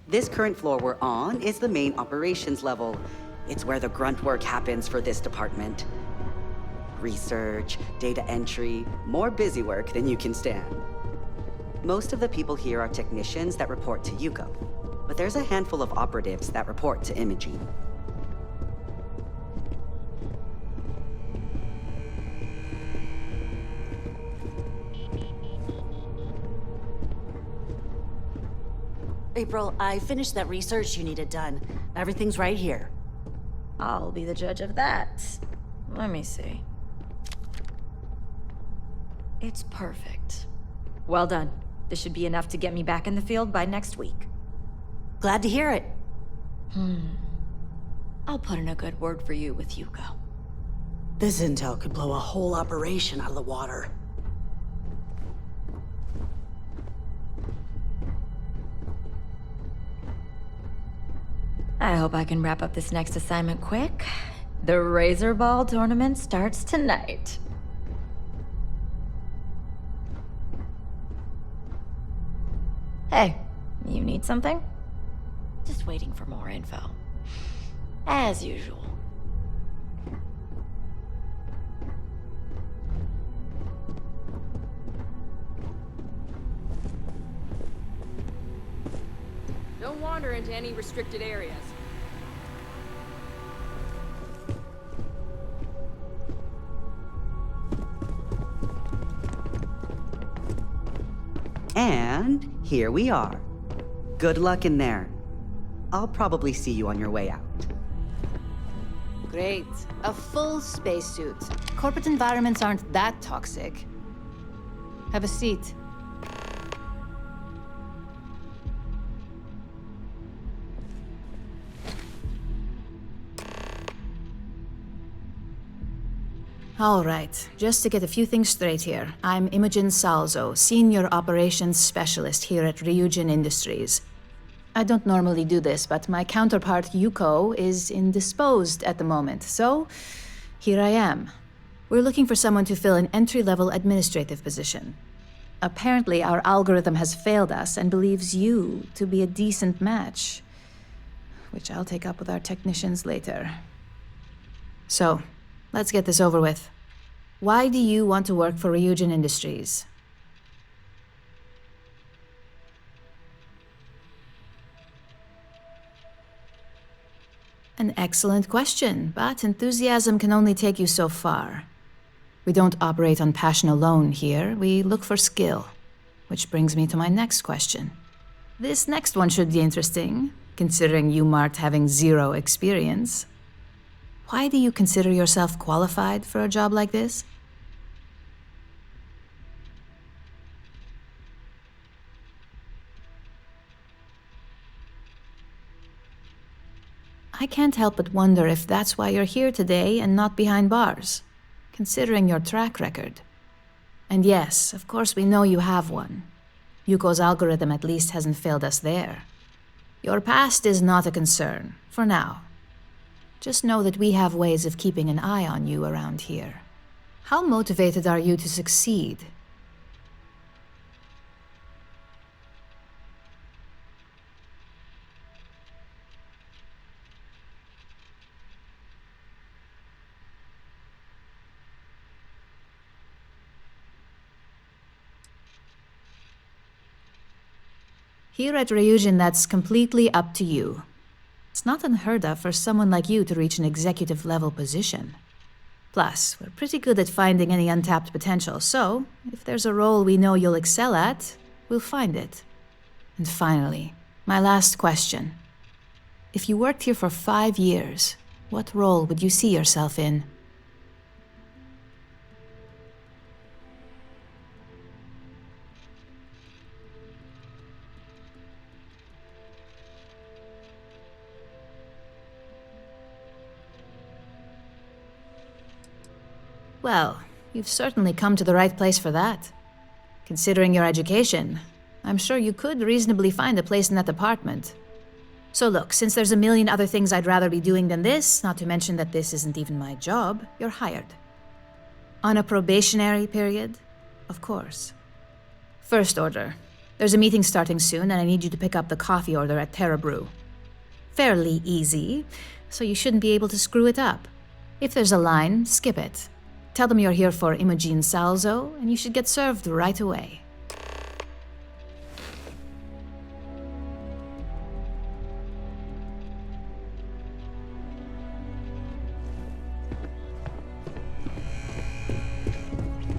This current floor we're on is the main operations level. It's where the grunt work happens for this department. Research, data entry, more busy work than you can stand. Most of the people here are technicians that report to Yuko, but there's a handful of operatives that report to Imogene. April, I finished that research you needed done. Everything's right here. I'll be the judge of that. Let me see. It's perfect. Well done. This should be enough to get me back in the field by next week. Glad to hear it. I'll put in a good word for you with Yuko. This intel could blow a whole operation out of the water. I hope I can wrap up this next assignment quick. The Razor Ball tournament starts tonight. Hey, you need something? Just waiting for more info. As usual. Don't wander into any restricted areas. And here we are. Good luck in there. I'll probably see you on your way out. Great. A full spacesuit. Corporate environments aren't that toxic. Have a seat. All right, just to get a few things straight here. I'm Imogen Salzo, Senior Operations Specialist here at Ryujin Industries. I don't normally do this, but my counterpart Yuko is indisposed at the moment, so here I am. We're looking for someone to fill an entry-level administrative position. Apparently, our algorithm has failed us and believes you to be a decent match, which I'll take up with our technicians later. So, let's get this over with. Why do you want to work for Ryujin Industries? An excellent question, but enthusiasm can only take you so far. We don't operate on passion alone here, we look for skill. Which brings me to my next question. This next one should be interesting, considering you marked having 0 experience. Why do you consider yourself qualified for a job like this? I can't help but wonder if that's why you're here today and not behind bars, considering your track record. And yes, of course we know you have one. Yuko's algorithm at least hasn't failed us there. Your past is not a concern, for now. Just know that we have ways of keeping an eye on you around here. How motivated are you to succeed? Here at Ryujin, that's completely up to you. It's not unheard of for someone like you to reach an executive-level position. Plus, we're pretty good at finding any untapped potential, so if there's a role we know you'll excel at, we'll find it. And finally, my last question. If you worked here for 5 years, what role would you see yourself in? Well, you've certainly come to the right place for that. Considering your education, I'm sure you could reasonably find a place in that department. So look, since there's a million other things I'd rather be doing than this, not to mention that this isn't even my job, you're hired. On a probationary period, of course. First order. There's a meeting starting soon, and I need you to pick up the coffee order at Terra Brew. Fairly easy, so you shouldn't be able to screw it up. If there's a line, skip it. Tell them you're here for Imogen Salzo, and you should get served right away.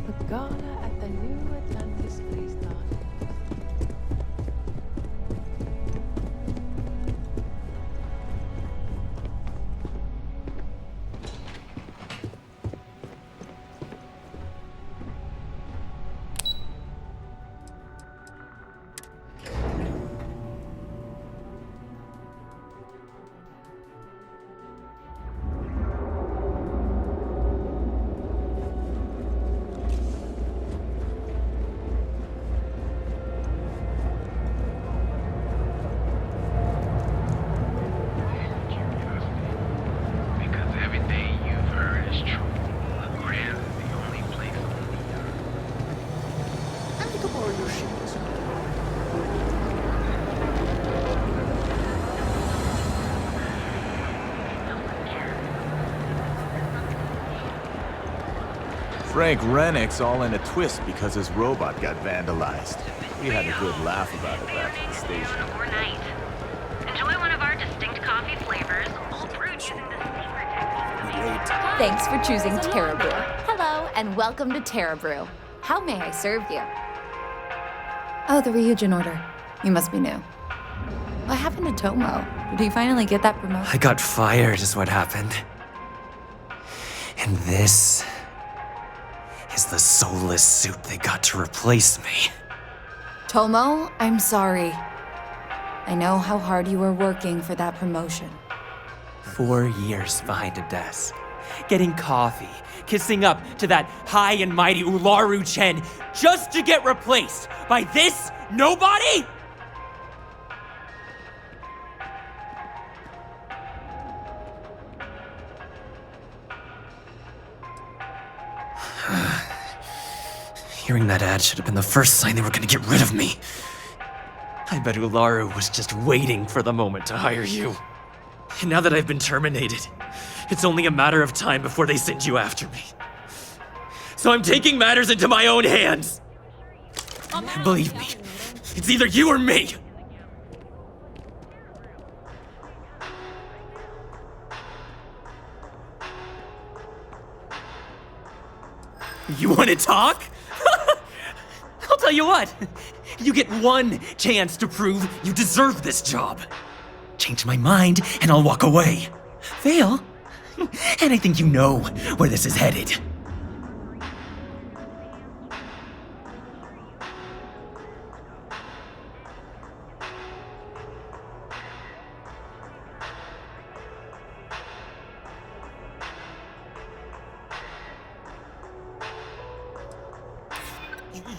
The gala at the new Atlantis place done. Because everything you've heard is true. LeGrand is the only place on the earth. Let me go borrow your shoes. Frank Rennick's all in a twist because his robot got vandalized. We had a good laugh about it back at the station. Enjoy one of our distinct coffee flavors, all brewed using the secret technique. Thanks for choosing Terra Brew. Hello, and welcome to Terra Brew. How may I serve you? Oh, the Ryujin order. You must be new. What happened to Tomo? Did he finally get that promotion? I got fired is what happened. And this is the soulless suit they got to replace me. Tomo, I'm sorry. I know how hard you were working for that promotion. 4 years behind a desk, getting coffee, kissing up to that high and mighty Ularu Chen just to get replaced by this nobody? Hearing that ad should have been the first sign they were gonna get rid of me. I bet Ularu was just waiting for the moment to hire you. And now that I've been terminated, it's only a matter of time before they send you after me. So I'm taking matters into my own hands. Believe me, it's either you or me. You want to talk? I'll tell you what. You get one chance to prove you deserve this job. Change my mind, and I'll walk away. Fail, and I think you know where this is headed.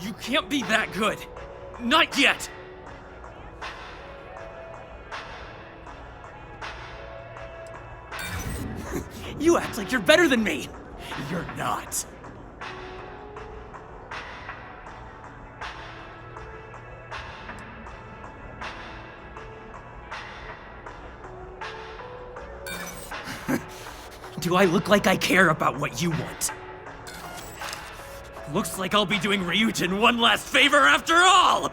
You can't be that good. Not yet. You act like you're better than me. You're not. Do I look like I care about what you want? Looks like I'll be doing Ryujin one last favor after all!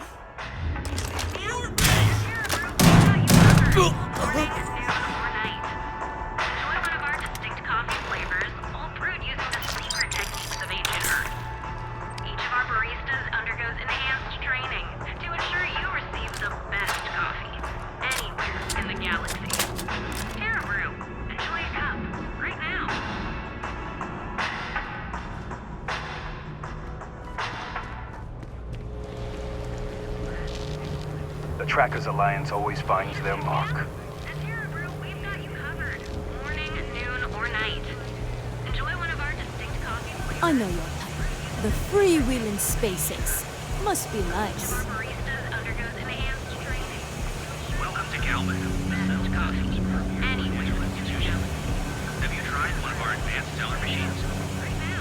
The Trackers Alliance always finds their mark. I know your type. The freewheeling SpaceX. Must be nice. Welcome to Calvin. Best coffee. Anywhere. Have you tried one of our advanced teller machines?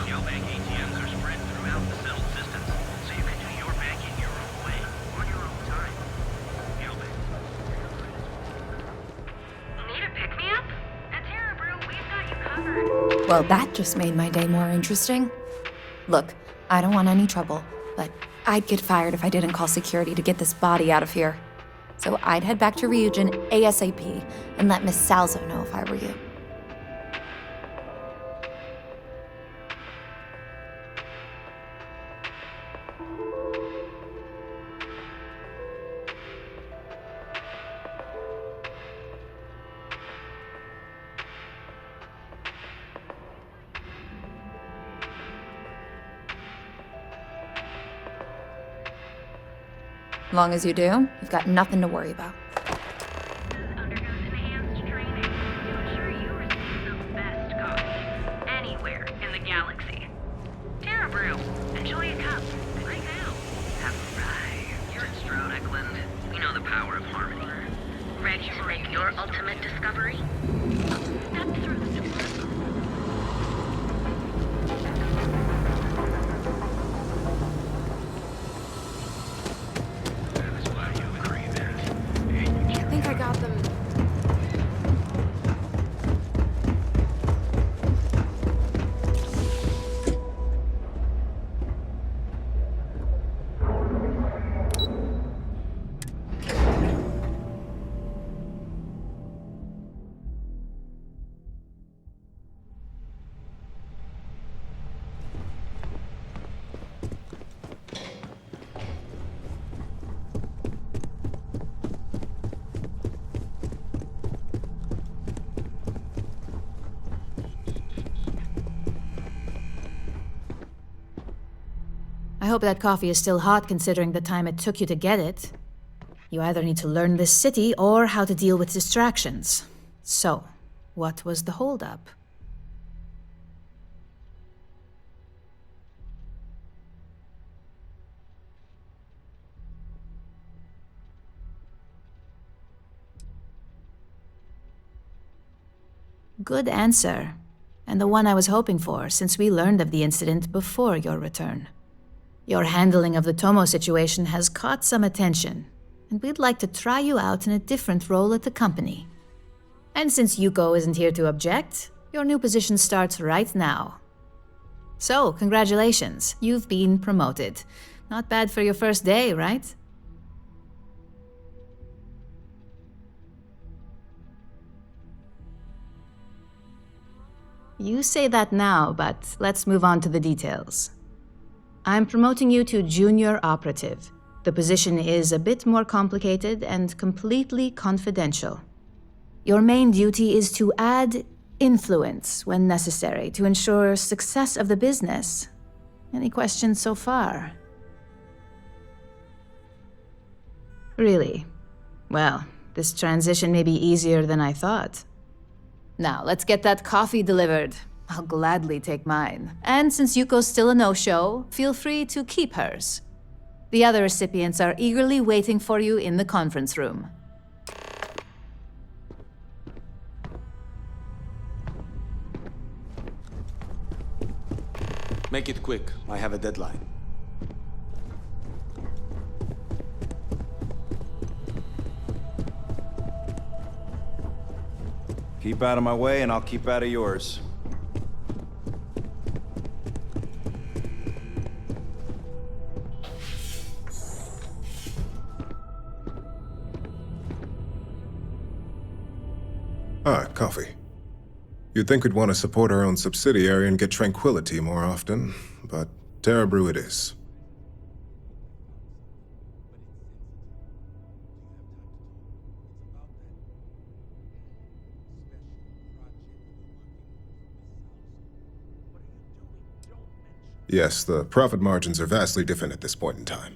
Galbank ATMs are spread throughout the settled systems, so you can do your banking your own way, on your own time. Galbank. Need a pick-me-up? At Terra Brew, we've got you covered. Well, that just made my day more interesting. Look, I don't want any trouble, but I'd get fired if I didn't call security to get this body out of here. So I'd head back to Ryujin ASAP and let Miss Salzo know if I were you. Long as you do, you've got nothing to worry about. Anywhere in the galaxy. Terra Brew. Enjoy a cup. Right now. Have arrived. You're in Stroud, Eklund. We know the power of harmony. Ready to make your ultimate discovery? Step through the door. I think I got them. I hope that coffee is still hot considering the time it took you to get it. You either need to learn this city or how to deal with distractions. So, what was the holdup? Good answer. And the one I was hoping for, since we learned of the incident before your return. Your handling of the Tomo situation has caught some attention, and we'd like to try you out in a different role at the company. And since Yuko isn't here to object, your new position starts right now. So, congratulations, you've been promoted. Not bad for your first day, right? You say that now, but let's move on to the details. I'm promoting you to junior operative. The position is a bit more complicated and completely confidential. Your main duty is to add influence when necessary to ensure success of the business. Any questions so far? Really? Well, this transition may be easier than I thought. Now, let's get that coffee delivered. I'll gladly take mine. And since Yuko's still a no-show, feel free to keep hers. The other recipients are eagerly waiting for you in the conference room. Make it quick. I have a deadline. Keep out of my way and I'll keep out of yours. Ah, coffee. You'd think we'd want to support our own subsidiary and get tranquility more often, but Terra Brew it is. Yes, the profit margins are vastly different at this point in time.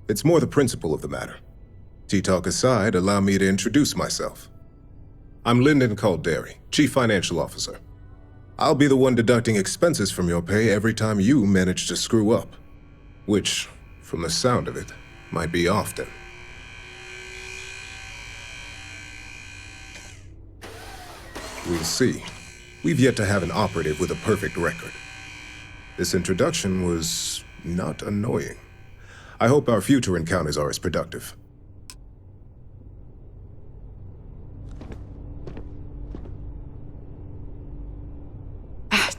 It's more the principle of the matter. Tea-talk aside, allow me to introduce myself. I'm Lyndon Calderi, Chief Financial Officer. I'll be the one deducting expenses from your pay every time you manage to screw up. Which, from the sound of it, might be often. We'll see. We've yet to have an operative with a perfect record. This introduction was not annoying. I hope our future encounters are as productive.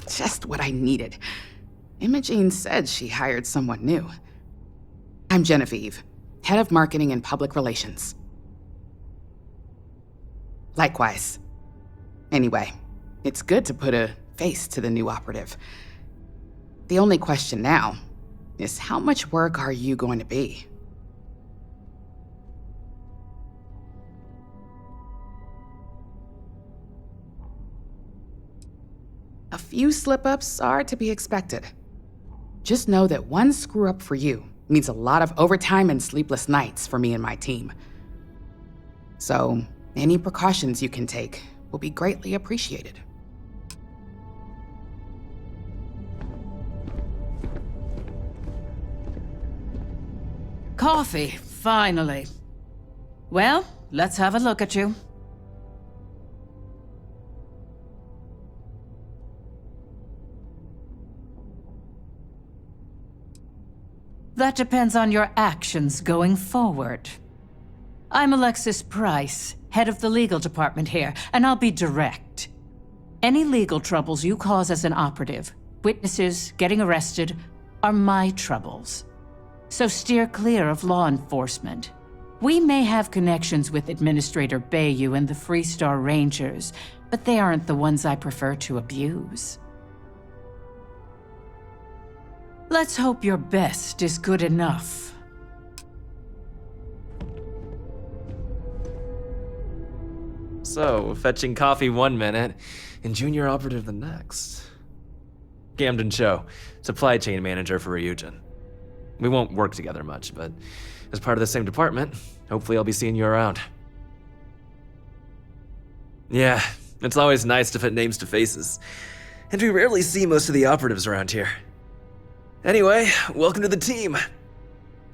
Just what I needed. Imogene said she hired someone new. I'm Genevieve, Head of Marketing and Public Relations. Likewise. Anyway, it's good to put a face to the new operative. The only question now is how much work are you going to be? A few slip-ups are to be expected. Just know that one screw-up for you means a lot of overtime and sleepless nights for me and my team. So, any precautions you can take will be greatly appreciated. Coffee, finally. Well, let's have a look at you. That depends on your actions going forward. I'm Alexis Price, head of the legal department here, and I'll be direct. Any legal troubles you cause as an operative, witnesses, getting arrested, are my troubles. So steer clear of law enforcement. We may have connections with Administrator Bayou and the Freestar Rangers, but they aren't the ones I prefer to abuse. Let's hope your best is good enough. So, fetching coffee 1 minute and junior operative the next. Camden Cho, supply chain manager for Ryujin. We won't work together much, but as part of the same department, hopefully I'll be seeing you around. Yeah, it's always nice to put names to faces, and we rarely see most of the operatives around here. Anyway, welcome to the team.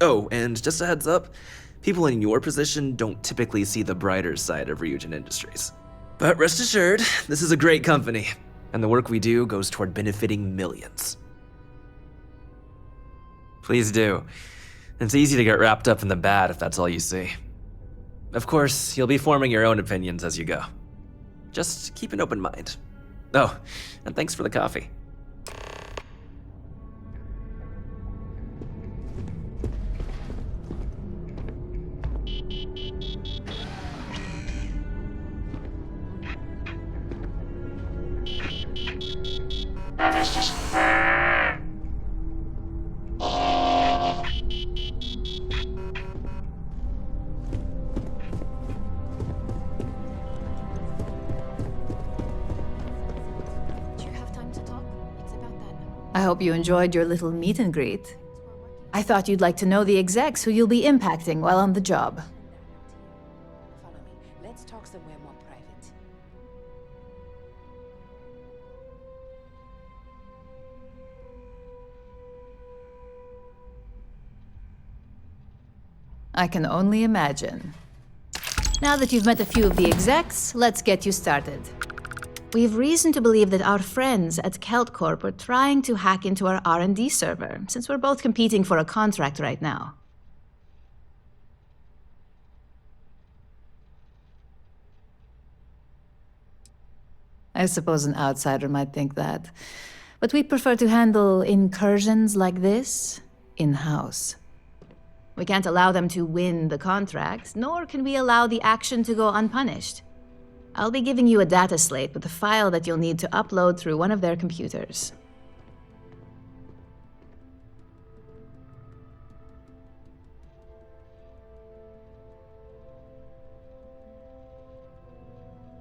Oh, and just a heads up, people in your position don't typically see the brighter side of Ryujin Industries. But rest assured, this is a great company, and the work we do goes toward benefiting millions. Please do. It's easy to get wrapped up in the bad if that's all you see. Of course, you'll be forming your own opinions as you go. Just keep an open mind. Oh, and thanks for the coffee. I hope you enjoyed your little meet and greet. I thought you'd like to know the execs who you'll be impacting while on the job. Follow me. Let's talk somewhere more private. I can only imagine. Now that you've met a few of the execs, let's get you started. We have reason to believe that our friends at Kelt Corp are trying to hack into our R&D server, since we're both competing for a contract right now. I suppose an outsider might think that, but we prefer to handle incursions like this in-house. We can't allow them to win the contract, nor can we allow the action to go unpunished. I'll be giving you a data slate with a file that you'll need to upload through one of their computers.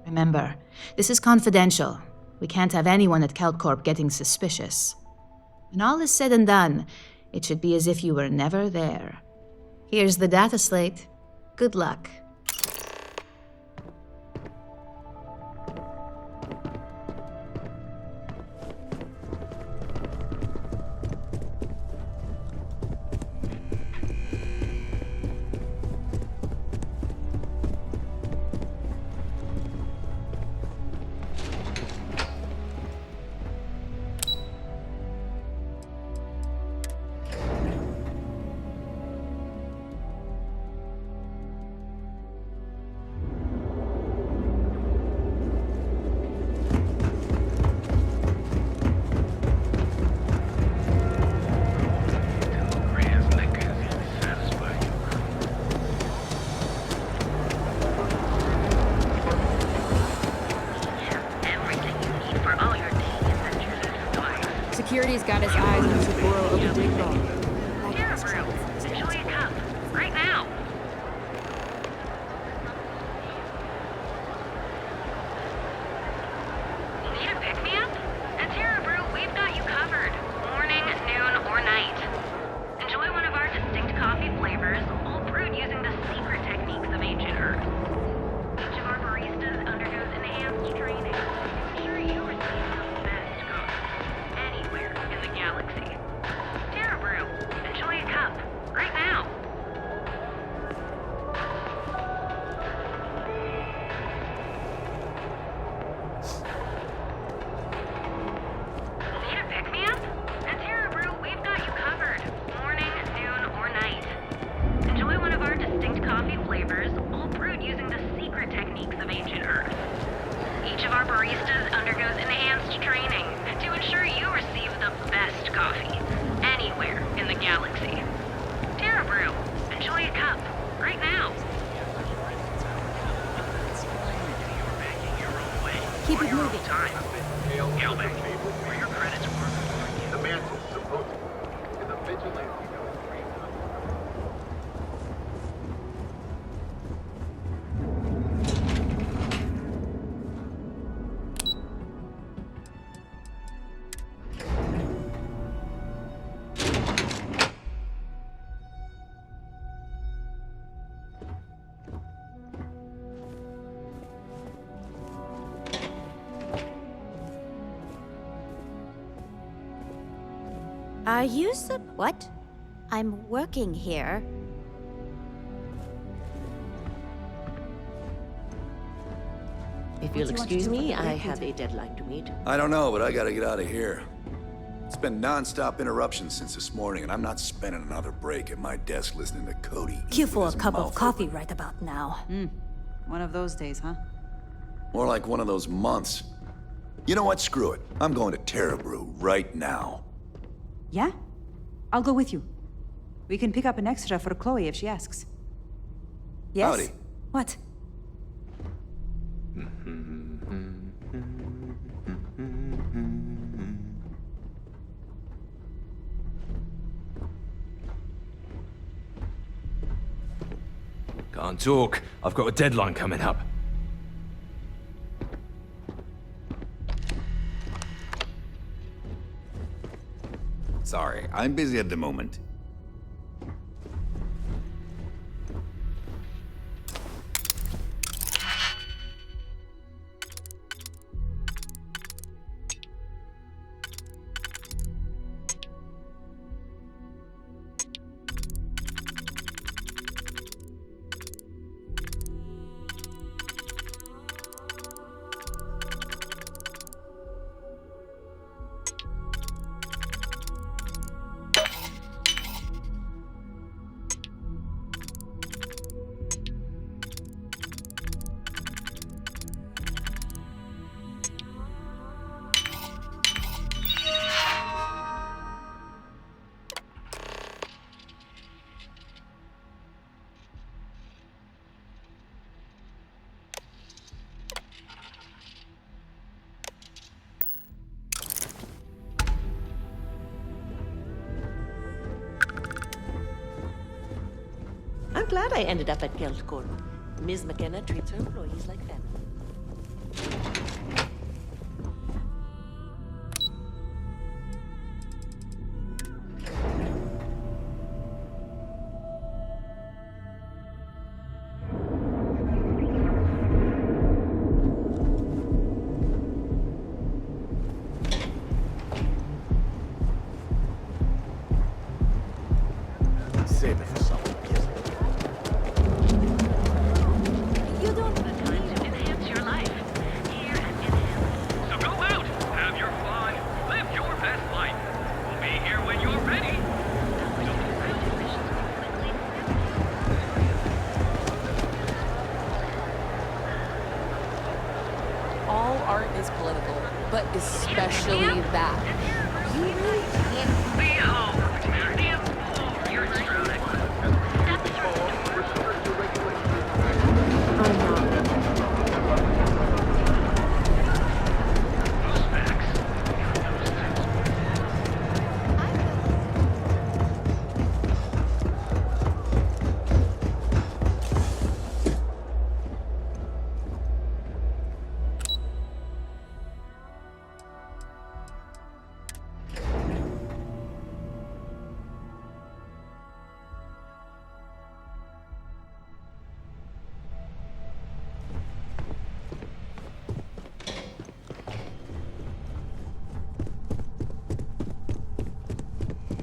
Remember, this is confidential. We can't have anyone at Kelt Corp getting suspicious. When all is said and done, it should be as if you were never there. Here's the data slate. Good luck. Security's got his eyes on Sapporo Open Dig Ball. Enjoy a cup. Right now. Need a pick-me-up? At Terra Brew, we've got you covered. Morning, noon, or night. Enjoy one of our distinct coffee flavors, all brewed using the secret techniques of ancient Earth. Each of our baristas undergoes enhanced training. Ensure you receive the best coffee anywhere in the galaxy. Terra Brew, enjoy a cup. Right now. Need a pick-me-up? At Terra Brew, we've got you covered. Morning, noon, or night. Enjoy one of our distinct coffee flavors, all brewed using the secret techniques of ancient Earth. Each of our baristas undergoes enhanced training to ensure you receive the best coffee anywhere in the galaxy. Terra Brew, enjoy a cup. Right now. Keep it moving. Galbank, where your credits were. The mansion's supposed to be the vigilante. Are you what? I'm working here. If you'll excuse me, I have a deadline to meet. I don't know, but I gotta get out of here. It's been non-stop interruptions since this morning, and I'm not spending another break at my desk listening to Cody. Cue for a cup of coffee right about now. One of those days, huh? More like one of those months. You know what? Screw it. I'm going to Terrabrew right now. Yeah? I'll go with you. We can pick up an extra for Chloe if she asks. Yes? Howdy. What? Can't talk. I've got a deadline coming up. Sorry, I'm busy at the moment. I'm glad I ended up at Geldcorp. Ms. McKenna treats her employees like family. Save it for someone. You don't Enhance your life. Here at Enhance. So go out, have your fun, live your best life. We'll be here when you're ready. All art is political, but especially that. You really can't be home. Your strike.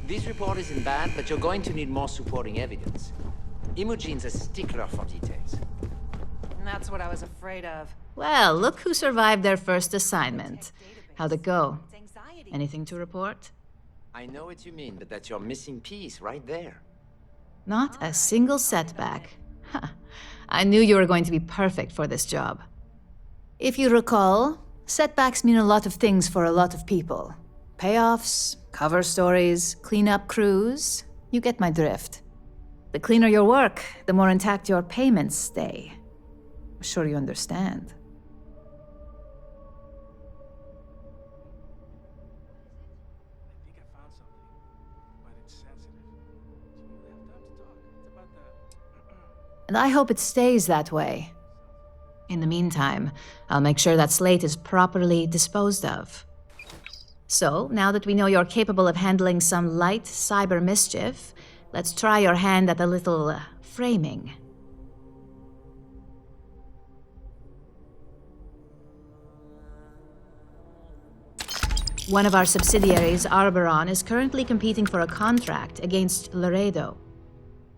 This report isn't bad, but you're going to need more supporting evidence. Imogene's a stickler for details. That's what I was afraid of. Well, look who survived their first assignment. How'd it go? Anything to report? I know what you mean, but that's your missing piece right there. Not a single setback. Ha. I knew you were going to be perfect for this job. If you recall, setbacks mean a lot of things for a lot of people. Payoffs, cover stories, cleanup crews. You get my drift. The cleaner your work, the more intact your payments stay. I'm sure you understand. And I hope it stays that way. In the meantime, I'll make sure that slate is properly disposed of. So, now that we know you're capable of handling some light cyber mischief, let's try your hand at a little framing. One of our subsidiaries, Arboron, is currently competing for a contract against Laredo.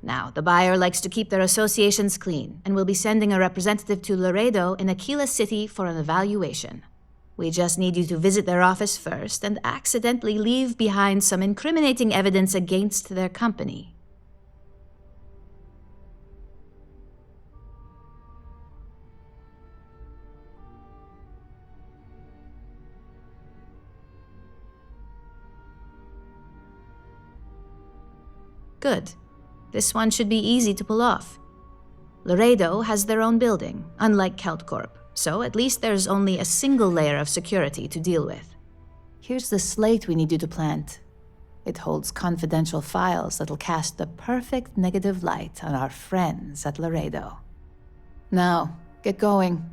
Now, the buyer likes to keep their associations clean, and will be sending a representative to Laredo in Aquila City for an evaluation. We just need you to visit their office first and accidentally leave behind some incriminating evidence against their company. Good. This one should be easy to pull off. Laredo has their own building, unlike Keltcorp, so at least there's only a single layer of security to deal with. Here's the slate we need you to plant. It holds confidential files that'll cast the perfect negative light on our friends at Laredo. Now, get going.